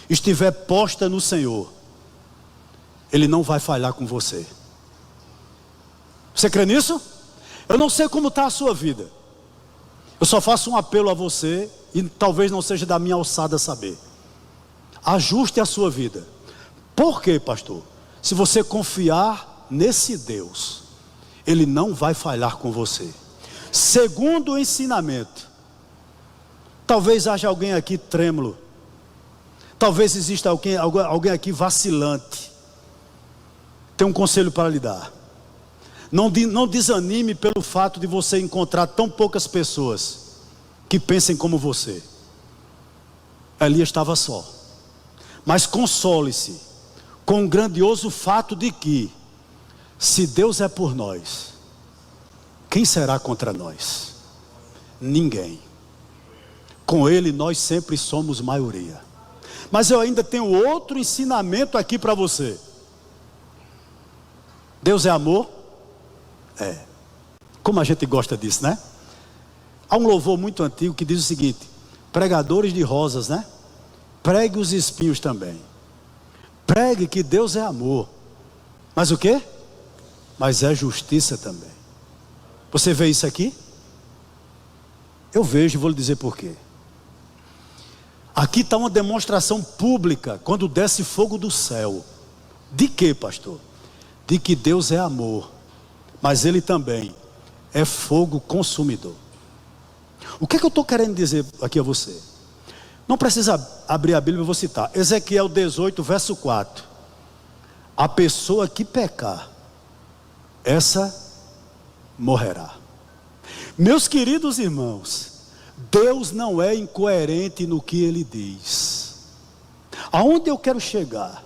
estiver posta no Senhor, Ele não vai falhar com você. Você crê nisso? Eu não sei como está a sua vida. Eu só faço um apelo a você, e talvez não seja da minha alçada saber. Ajuste a sua vida. Por quê, pastor? Se você confiar nesse Deus, Ele não vai falhar com você. Segundo o ensinamento, talvez haja alguém aqui trêmulo, talvez exista alguém aqui vacilante. Tem um conselho para lhe dar. Não desanime pelo fato de você encontrar tão poucas pessoas que pensem como você. Elias estava só, mas console-se com o grandioso fato de que, se Deus é por nós, quem será contra nós? Ninguém. Com Ele nós sempre somos maioria. Mas eu ainda tenho outro ensinamento aqui para você. Deus é amor? É. Como a gente gosta disso, né? Há um louvor muito antigo que diz o seguinte: pregadores de rosas, né? Pregue os espinhos também. Pregue que Deus é amor. Mas o quê? Mas é justiça também. Você vê isso aqui? Eu vejo e vou lhe dizer por quê. Aqui está uma demonstração pública, quando desce fogo do céu. De quê, pastor? De que Deus é amor, mas Ele também é fogo consumidor. O que é que eu estou querendo dizer aqui a você? Não precisa abrir a Bíblia, eu vou citar Ezequiel 18, verso 4. A pessoa que pecar, essa morrerá. Meus queridos irmãos, Deus não é incoerente no que Ele diz. Aonde eu quero chegar?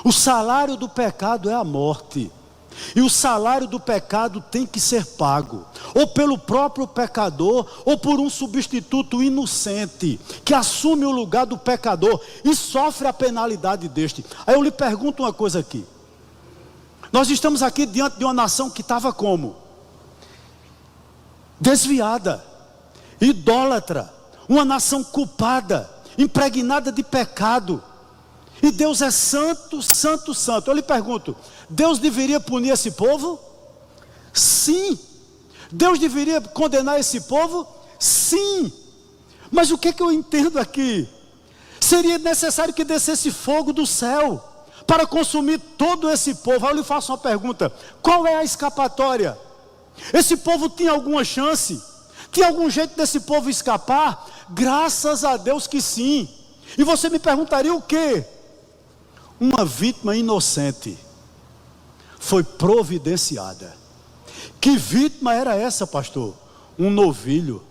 O salário do pecado é a morte. E o salário do pecado tem que ser pago, ou pelo próprio pecador, ou por um substituto inocente, que assume o lugar do pecador e sofre a penalidade deste. Aí eu lhe pergunto uma coisa aqui. Nós estamos aqui diante de uma nação que estava como? Desviada, idólatra, uma nação culpada, impregnada de pecado. E Deus é santo, santo, santo. Eu lhe pergunto, Deus deveria punir esse povo? Sim. Deus deveria condenar esse povo? Sim. Mas o que eu entendo aqui? Seria necessário que descesse fogo do céu para consumir todo esse povo. Aí eu lhe faço uma pergunta: qual é a escapatória? Esse povo tinha alguma chance? Tinha algum jeito desse povo escapar? Graças a Deus que sim. E você me perguntaria o quê? Uma vítima inocente foi providenciada. Que vítima era essa, pastor? Um novilho.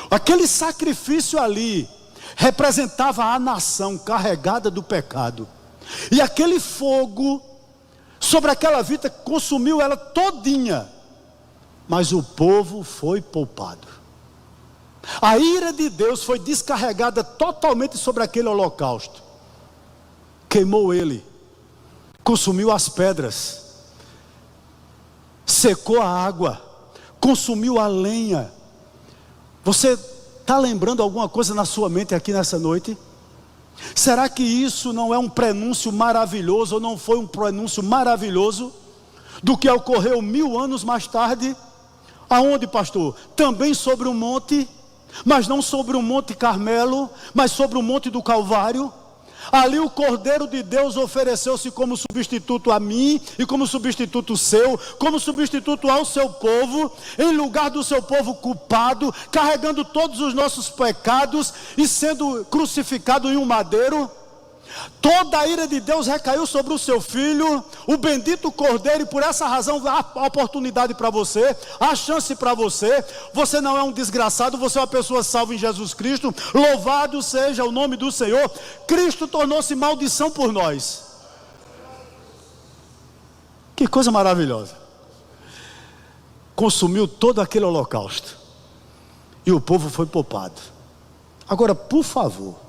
Aquele sacrifício ali representava a nação carregada do pecado. E aquele fogo sobre aquela vítima consumiu ela todinha. Mas o povo foi poupado. A ira de Deus foi descarregada totalmente sobre aquele holocausto. Queimou ele, consumiu as pedras, secou a água, consumiu a lenha. Você está lembrando alguma coisa na sua mente aqui nessa noite? Será que isso não é um prenúncio maravilhoso, ou não foi um prenúncio maravilhoso do que ocorreu 1000 anos mais tarde? Aonde, pastor? Também sobre um monte, mas não sobre o Monte Carmelo, mas sobre o Monte do Calvário. Ali o Cordeiro de Deus ofereceu-se como substituto a mim e como substituto seu, como substituto ao seu povo, em lugar do seu povo culpado, carregando todos os nossos pecados e sendo crucificado em um madeiro. Toda a ira de Deus recaiu sobre o seu filho, o bendito Cordeiro, e por essa razão há oportunidade para você, há chance para você. Você não é um desgraçado, você é uma pessoa salva em Jesus Cristo. Louvado seja o nome do Senhor. Cristo tornou-se maldição por nós. Que coisa maravilhosa. Consumiu todo aquele holocausto e o povo foi poupado. Agora, por favor,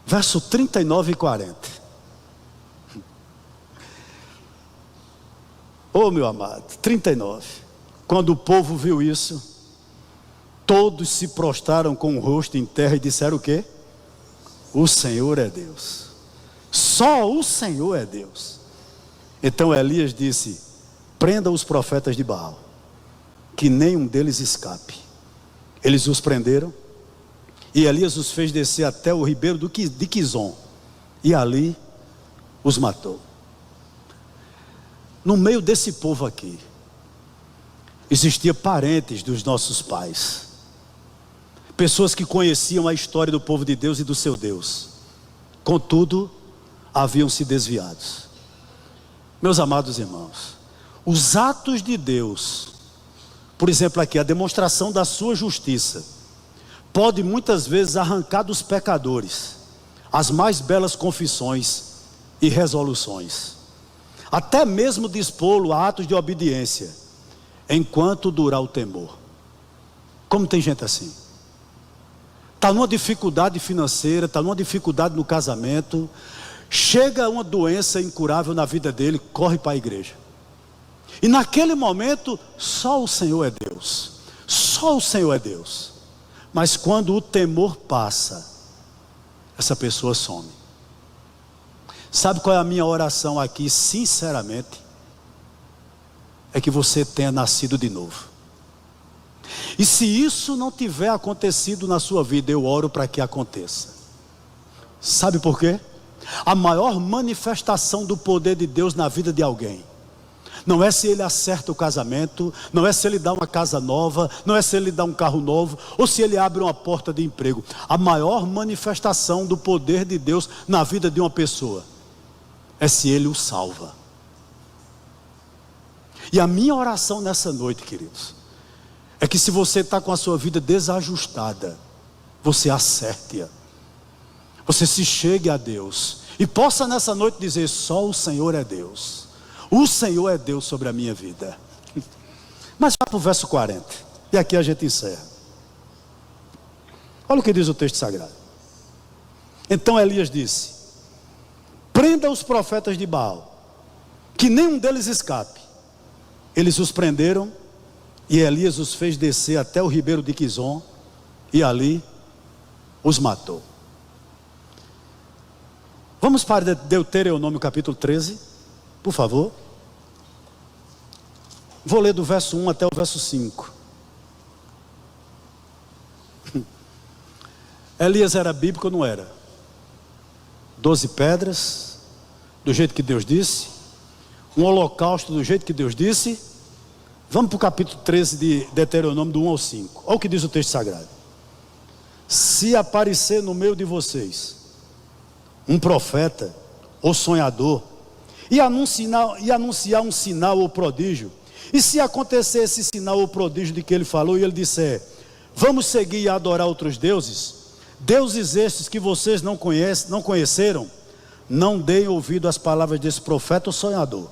verso 39 e 40. Oh, meu amado, 39. Quando o povo viu isso, todos se prostraram com o rosto em terra e disseram o quê? O Senhor é Deus. Só o Senhor é Deus. Então Elias disse: prenda os profetas de Baal, que nenhum deles escape. Eles os prenderam, e Elias os fez descer até o ribeiro de Quizon, e ali os matou. No meio desse povo aqui, existia parentes dos nossos pais, pessoas que conheciam a história do povo de Deus e do seu Deus, contudo, haviam se desviados. Meus amados irmãos, os atos de Deus, por exemplo aqui, a demonstração da sua justiça, pode muitas vezes arrancar dos pecadores as mais belas confissões e resoluções, até mesmo dispô-lo a atos de obediência, enquanto durar o temor. Como tem gente assim? Está numa dificuldade financeira, está numa dificuldade no casamento, chega uma doença incurável na vida dele, corre para a igreja, e naquele momento só o Senhor é Deus, só o Senhor é Deus. Mas quando o temor passa, essa pessoa some. Sabe qual é a minha oração aqui, sinceramente? É que você tenha nascido de novo. E se isso não tiver acontecido na sua vida, eu oro para que aconteça. Sabe por quê? A maior manifestação do poder de Deus na vida de alguém não é se ele acerta o casamento, não é se ele dá uma casa nova, não é se ele dá um carro novo, ou se ele abre uma porta de emprego. A maior manifestação do poder de Deus na vida de uma pessoa é se ele o salva. E a minha oração nessa noite, queridos, é que se você está com a sua vida desajustada, você acerte-a, você se chegue a Deus e possa nessa noite dizer: só o Senhor é Deus. O Senhor é Deus sobre a minha vida. Mas vá para o verso 40, e aqui a gente encerra. Olha o que diz o texto sagrado. Então Elias disse: prenda os profetas de Baal, que nenhum deles escape. Eles os prenderam, e Elias os fez descer até o ribeiro de Quizon, e ali os matou. Vamos para Deuteronômio capítulo 13, por favor. Vou ler do verso 1 até o verso 5. Elias era bíblico ou não era? 12 pedras, do jeito que Deus disse. Um holocausto, do jeito que Deus disse. Vamos para o capítulo 13 de Deuteronômio, do 1 ao 5. Olha o que diz o texto sagrado. Se aparecer no meio de vocês um profeta ou sonhador, e anunciar um sinal ou prodígio, e se acontecer esse sinal ou prodígio de que ele falou, e ele disser: vamos seguir e adorar outros deuses, deuses estes que vocês não conheceram, não deem ouvido às palavras desse profeta ou sonhador,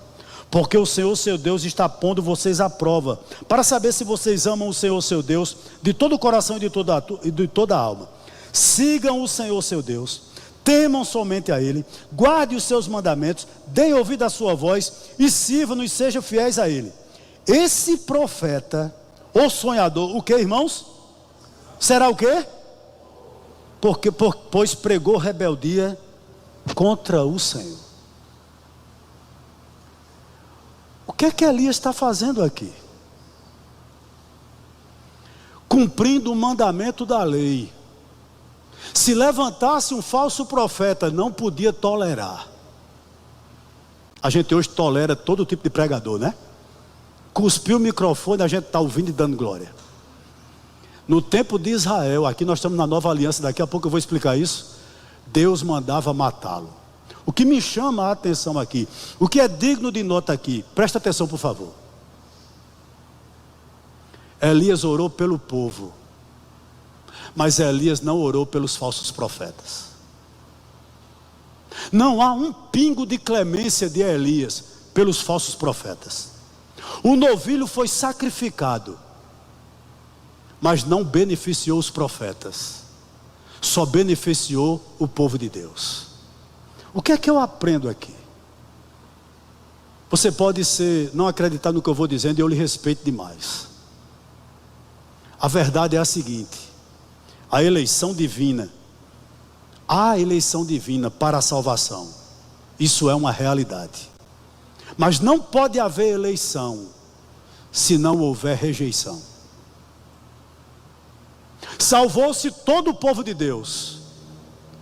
porque o Senhor seu Deus está pondo vocês à prova, para saber se vocês amam o Senhor seu Deus de todo o coração e de toda a alma. Sigam o Senhor seu Deus, temam somente a Ele, guardem os seus mandamentos, deem ouvido à sua voz e sirvam-no e sejam fiéis a Ele. Esse profeta ou sonhador, o que, irmãos? Será o quê? pois pregou rebeldia contra o Senhor. O que é que Elias está fazendo aqui? Cumprindo o mandamento da lei. Se levantasse um falso profeta, não podia tolerar. A gente hoje tolera todo tipo de pregador, né? Cuspiu o microfone, a gente está ouvindo e dando glória. No tempo de Israel, aqui nós estamos na nova aliança, daqui a pouco eu vou explicar isso. Deus mandava matá-lo. O que me chama a atenção aqui, o que é digno de nota aqui, presta atenção por favor. Elias orou pelo povo, mas Elias não orou pelos falsos profetas. Não há um pingo de clemência de Elias pelos falsos profetas. O novilho foi sacrificado, mas não beneficiou os profetas, só beneficiou o povo de Deus. O que é que eu aprendo aqui? Você pode não acreditar no que eu vou dizendo, e eu lhe respeito demais. A verdade é a seguinte: a eleição divina para a salvação, isso é uma realidade. Mas não pode haver eleição se não houver rejeição. Salvou-se todo o povo de Deus,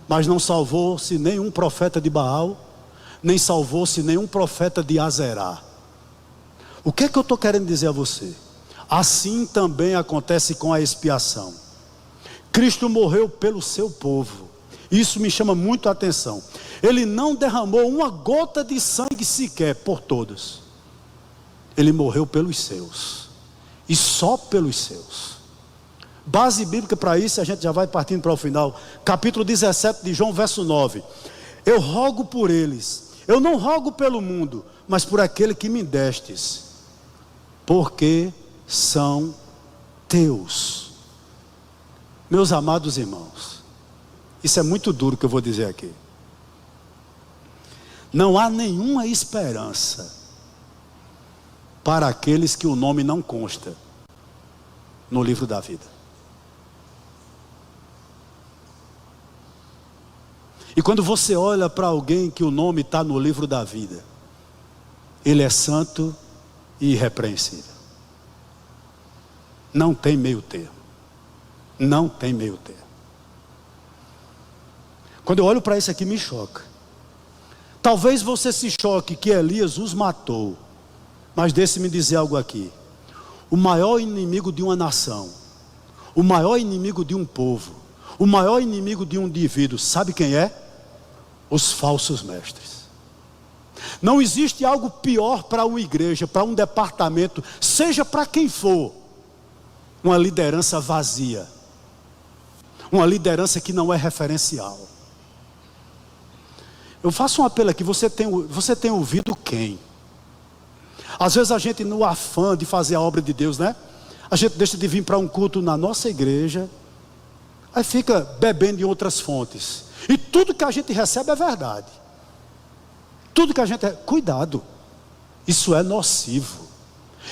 mas não salvou-se nenhum profeta de Baal, nem salvou-se nenhum profeta de Azerá. O que é que eu estou querendo dizer a você? Assim também acontece com a expiação. Cristo morreu pelo seu povo. Isso me chama muito a atenção. Ele não derramou uma gota de sangue sequer por todos. Ele morreu pelos seus, e só pelos seus. Base bíblica para isso, a gente já vai partindo para o final. Capítulo 17 de João, verso 9. Eu rogo por eles, eu não rogo pelo mundo, mas por aquele que me destes, porque são teus. Meus amados irmãos, isso é muito duro que eu vou dizer aqui. Não há nenhuma esperança para aqueles que o nome não consta no livro da vida. E quando você olha para alguém que o nome está no livro da vida, ele é santo e irrepreensível. Não tem meio termo. Não tem meio termo. Quando eu olho para isso aqui, me choca. Talvez você se choque que Elias os matou, mas deixe-me dizer algo aqui. O maior inimigo de uma nação, o maior inimigo de um povo, o maior inimigo de um indivíduo, sabe quem é? Os falsos mestres. Não existe algo pior para uma igreja, para um departamento, seja para quem for, uma liderança vazia, uma liderança que não é referencial. Eu faço um apelo aqui, você tem ouvido quem? Às vezes a gente, no afã de fazer a obra de Deus, né? A gente deixa de vir para um culto na nossa igreja, aí fica bebendo em outras fontes, e tudo que a gente recebe é verdade. Tudo que a gente... Cuidado, isso é nocivo,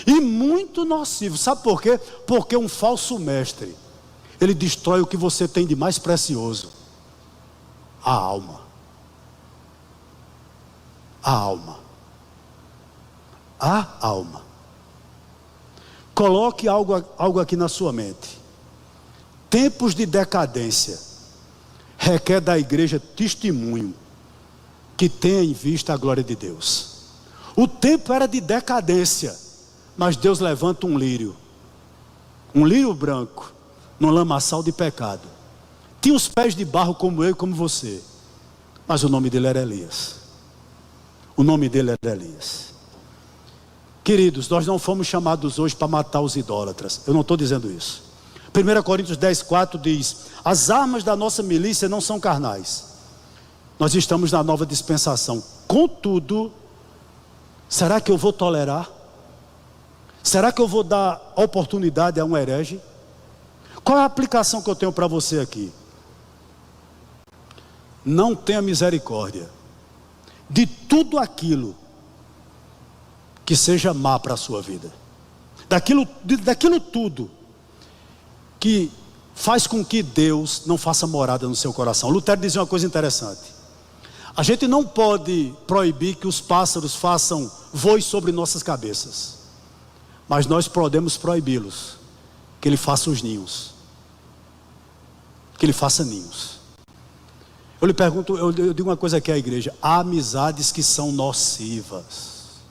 e muito nocivo. Sabe por quê? Porque um falso mestre, ele destrói o que você tem de mais precioso: a alma. A alma. A alma. Coloque algo aqui na sua mente. Tempos de decadência requer da igreja testemunho que tenha em vista a glória de Deus. O tempo era de decadência, mas Deus levanta um lírio branco, num lamaçal de pecado. Tinha os pés de barro como eu e como você, mas o nome dele era Elias. O nome dele era Elias. Queridos, nós não fomos chamados hoje para matar os idólatras. Eu não estou dizendo isso. 1 Coríntios 10:4 diz: as armas da nossa milícia não são carnais. Nós estamos na nova dispensação. Contudo, será que eu vou tolerar? Será que eu vou dar oportunidade a um herege? Qual é a aplicação que eu tenho para você aqui? Não tenha misericórdia de tudo aquilo que seja má para a sua vida. Daquilo tudo que faz com que Deus não faça morada no seu coração. Lutero dizia uma coisa interessante: a gente não pode proibir que os pássaros façam voos sobre nossas cabeças, mas nós podemos proibi-los que ele faça os ninhos, que ele faça ninhos. Eu lhe pergunto, eu digo uma coisa aqui à igreja: há amizades que são nocivas,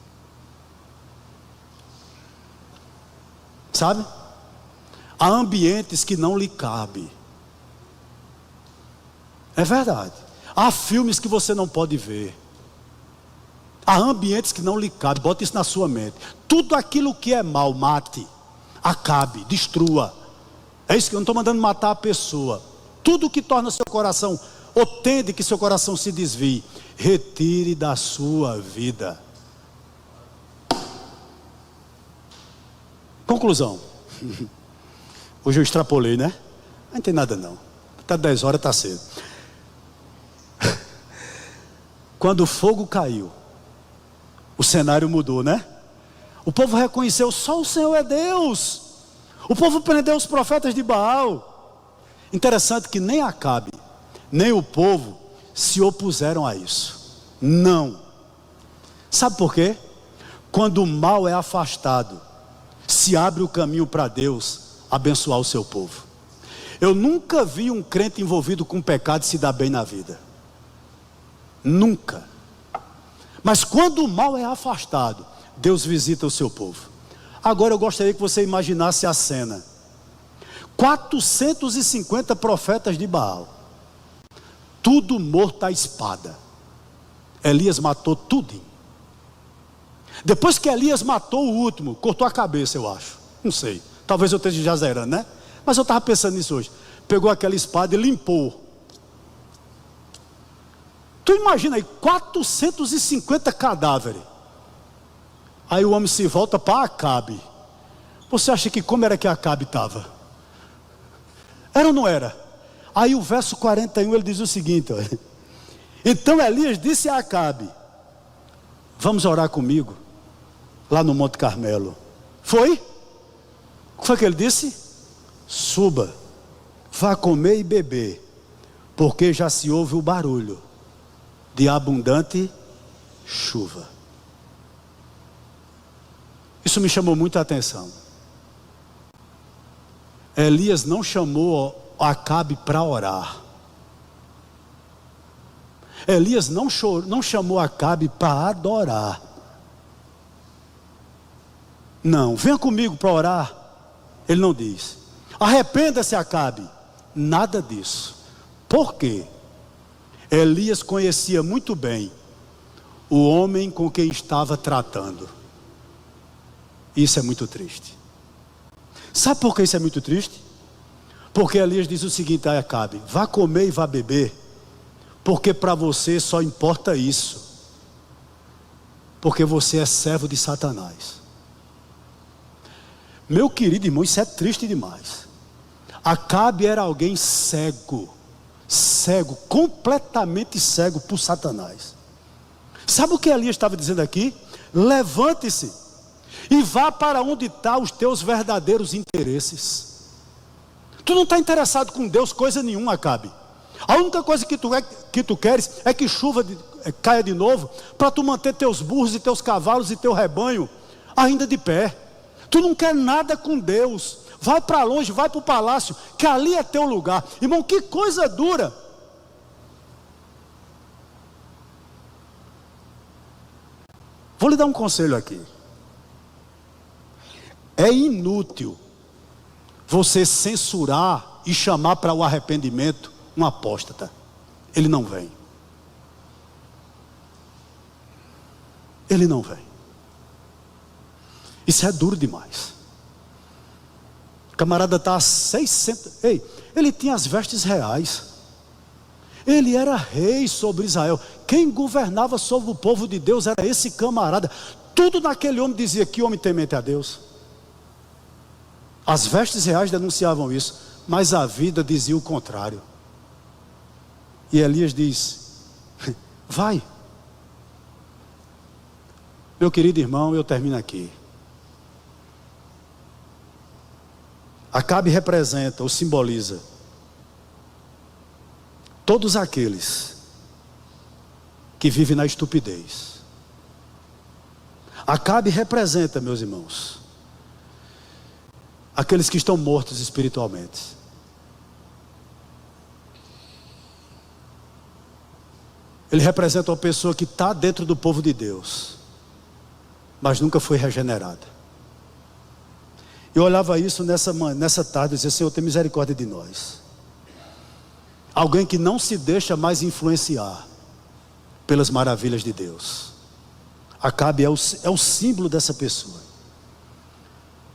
sabe? Há ambientes que não lhe cabe. É verdade. Há filmes que você não pode ver. Há ambientes que não lhe cabe. Bota isso na sua mente. Tudo aquilo que é mal, mate, acabe, destrua. É isso que eu não estou mandando matar a pessoa. Tudo que torna seu coração, ou tende que seu coração se desvie, retire da sua vida. Conclusão. Hoje eu extrapolei, né? Não tem nada não. Até 10 horas está cedo. Quando o fogo caiu, o cenário mudou, né? O povo reconheceu: só o Senhor é Deus. O povo prendeu os profetas de Baal. Interessante que nem Acabe, nem o povo se opuseram a isso. Não. Sabe por quê? Quando o mal é afastado, se abre o caminho para Deus abençoar o seu povo. Eu nunca vi um crente envolvido com pecado se dar bem na vida. Nunca. Mas quando o mal é afastado, Deus visita o seu povo. Agora eu gostaria que você imaginasse a cena: 450 profetas de Baal, tudo morto à espada. Elias matou tudinho. Depois que Elias matou o último, cortou a cabeça, eu acho. Não sei, talvez eu esteja já zerando, né? Mas eu estava pensando nisso hoje. Pegou aquela espada e limpou. Tu imagina aí, 450 cadáveres. Aí o homem se volta para Acabe. Você acha que como era que Acabe estava? Era ou não era? Aí o verso 41 ele diz o seguinte: olha. Então Elias disse a Acabe: vamos orar comigo lá no Monte Carmelo. Foi? O que foi que ele disse? Suba, vá comer e beber, porque já se ouve o barulho de abundante chuva. Isso me chamou muita atenção. Elias não chamou Acabe para orar. Elias não chamou Acabe para adorar. Não, venha comigo para orar. Ele não diz: arrependa-se, Acabe. Nada disso. Por quê? Elias conhecia muito bem o homem com quem estava tratando. Isso é muito triste. Sabe por que isso é muito triste? Porque Elias diz o seguinte a Acabe: vá comer e vá beber, porque para você só importa isso, porque você é servo de Satanás. Meu querido irmão, isso é triste demais. Acabe era alguém cego, completamente cego por Satanás. Sabe o que Elias estava dizendo aqui? Levante-se e vá para onde estão os teus verdadeiros interesses. Tu não está interessado com Deus coisa nenhuma, Acabe. A única coisa que tu queres é que chuva caia de novo, para tu manter teus burros e teus cavalos e teu rebanho ainda de pé. Tu não quer nada com Deus. Vai para longe, vai para o palácio, que ali é teu lugar. Irmão, que coisa dura. Vou lhe dar um conselho aqui. É inútil você censurar e chamar para o arrependimento um apóstata. Ele não vem. Ele não vem. Isso é duro demais. O camarada está a 600. Ei, ele tinha as vestes reais. Ele era rei sobre Israel. Quem governava sobre o povo de Deus era esse camarada. Tudo naquele homem dizia: que homem temente a Deus. As vestes reais denunciavam isso, mas a vida dizia o contrário. E Elias diz: vai. Meu querido irmão, eu termino aqui. Acabe representa ou simboliza todos aqueles que vivem na estupidez. Acabe representa, meus irmãos, aqueles que estão mortos espiritualmente. Ele representa uma pessoa que está dentro do povo de Deus, mas nunca foi regenerada. Eu olhava isso nessa tarde e dizia: Senhor, tem misericórdia de nós. Alguém que não se deixa mais influenciar pelas maravilhas de Deus. Acabe é o símbolo dessa pessoa,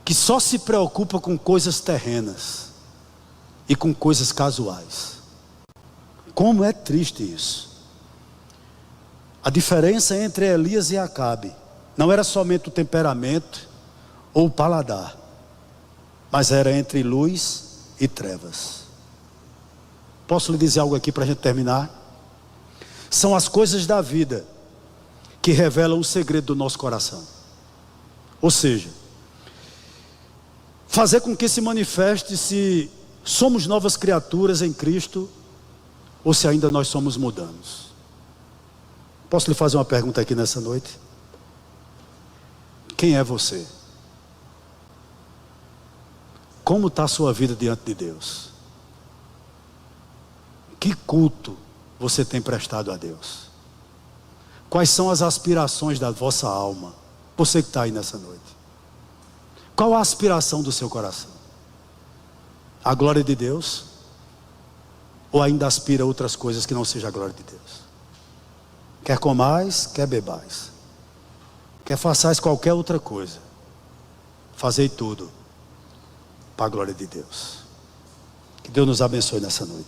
que só se preocupa com coisas terrenas e com coisas casuais. Como é triste isso. A diferença entre Elias e Acabe não era somente o temperamento ou o paladar, mas era entre luz e trevas. Posso lhe dizer algo aqui para a gente terminar? São as coisas da vida que revelam o segredo do nosso coração. Ou seja, fazer com que se manifeste se somos novas criaturas em Cristo ou se ainda nós somos mudanos. Posso lhe fazer uma pergunta aqui nessa noite? Quem é você? Como está a sua vida diante de Deus? Que culto você tem prestado a Deus? Quais são as aspirações da vossa alma? Você que está aí nessa noite. Qual a aspiração do seu coração? A glória de Deus? Ou ainda aspira a outras coisas que não seja a glória de Deus? Quer comais, quer bebais, quer façais qualquer outra coisa, fazei tudo para a glória de Deus. Que Deus nos abençoe nessa noite.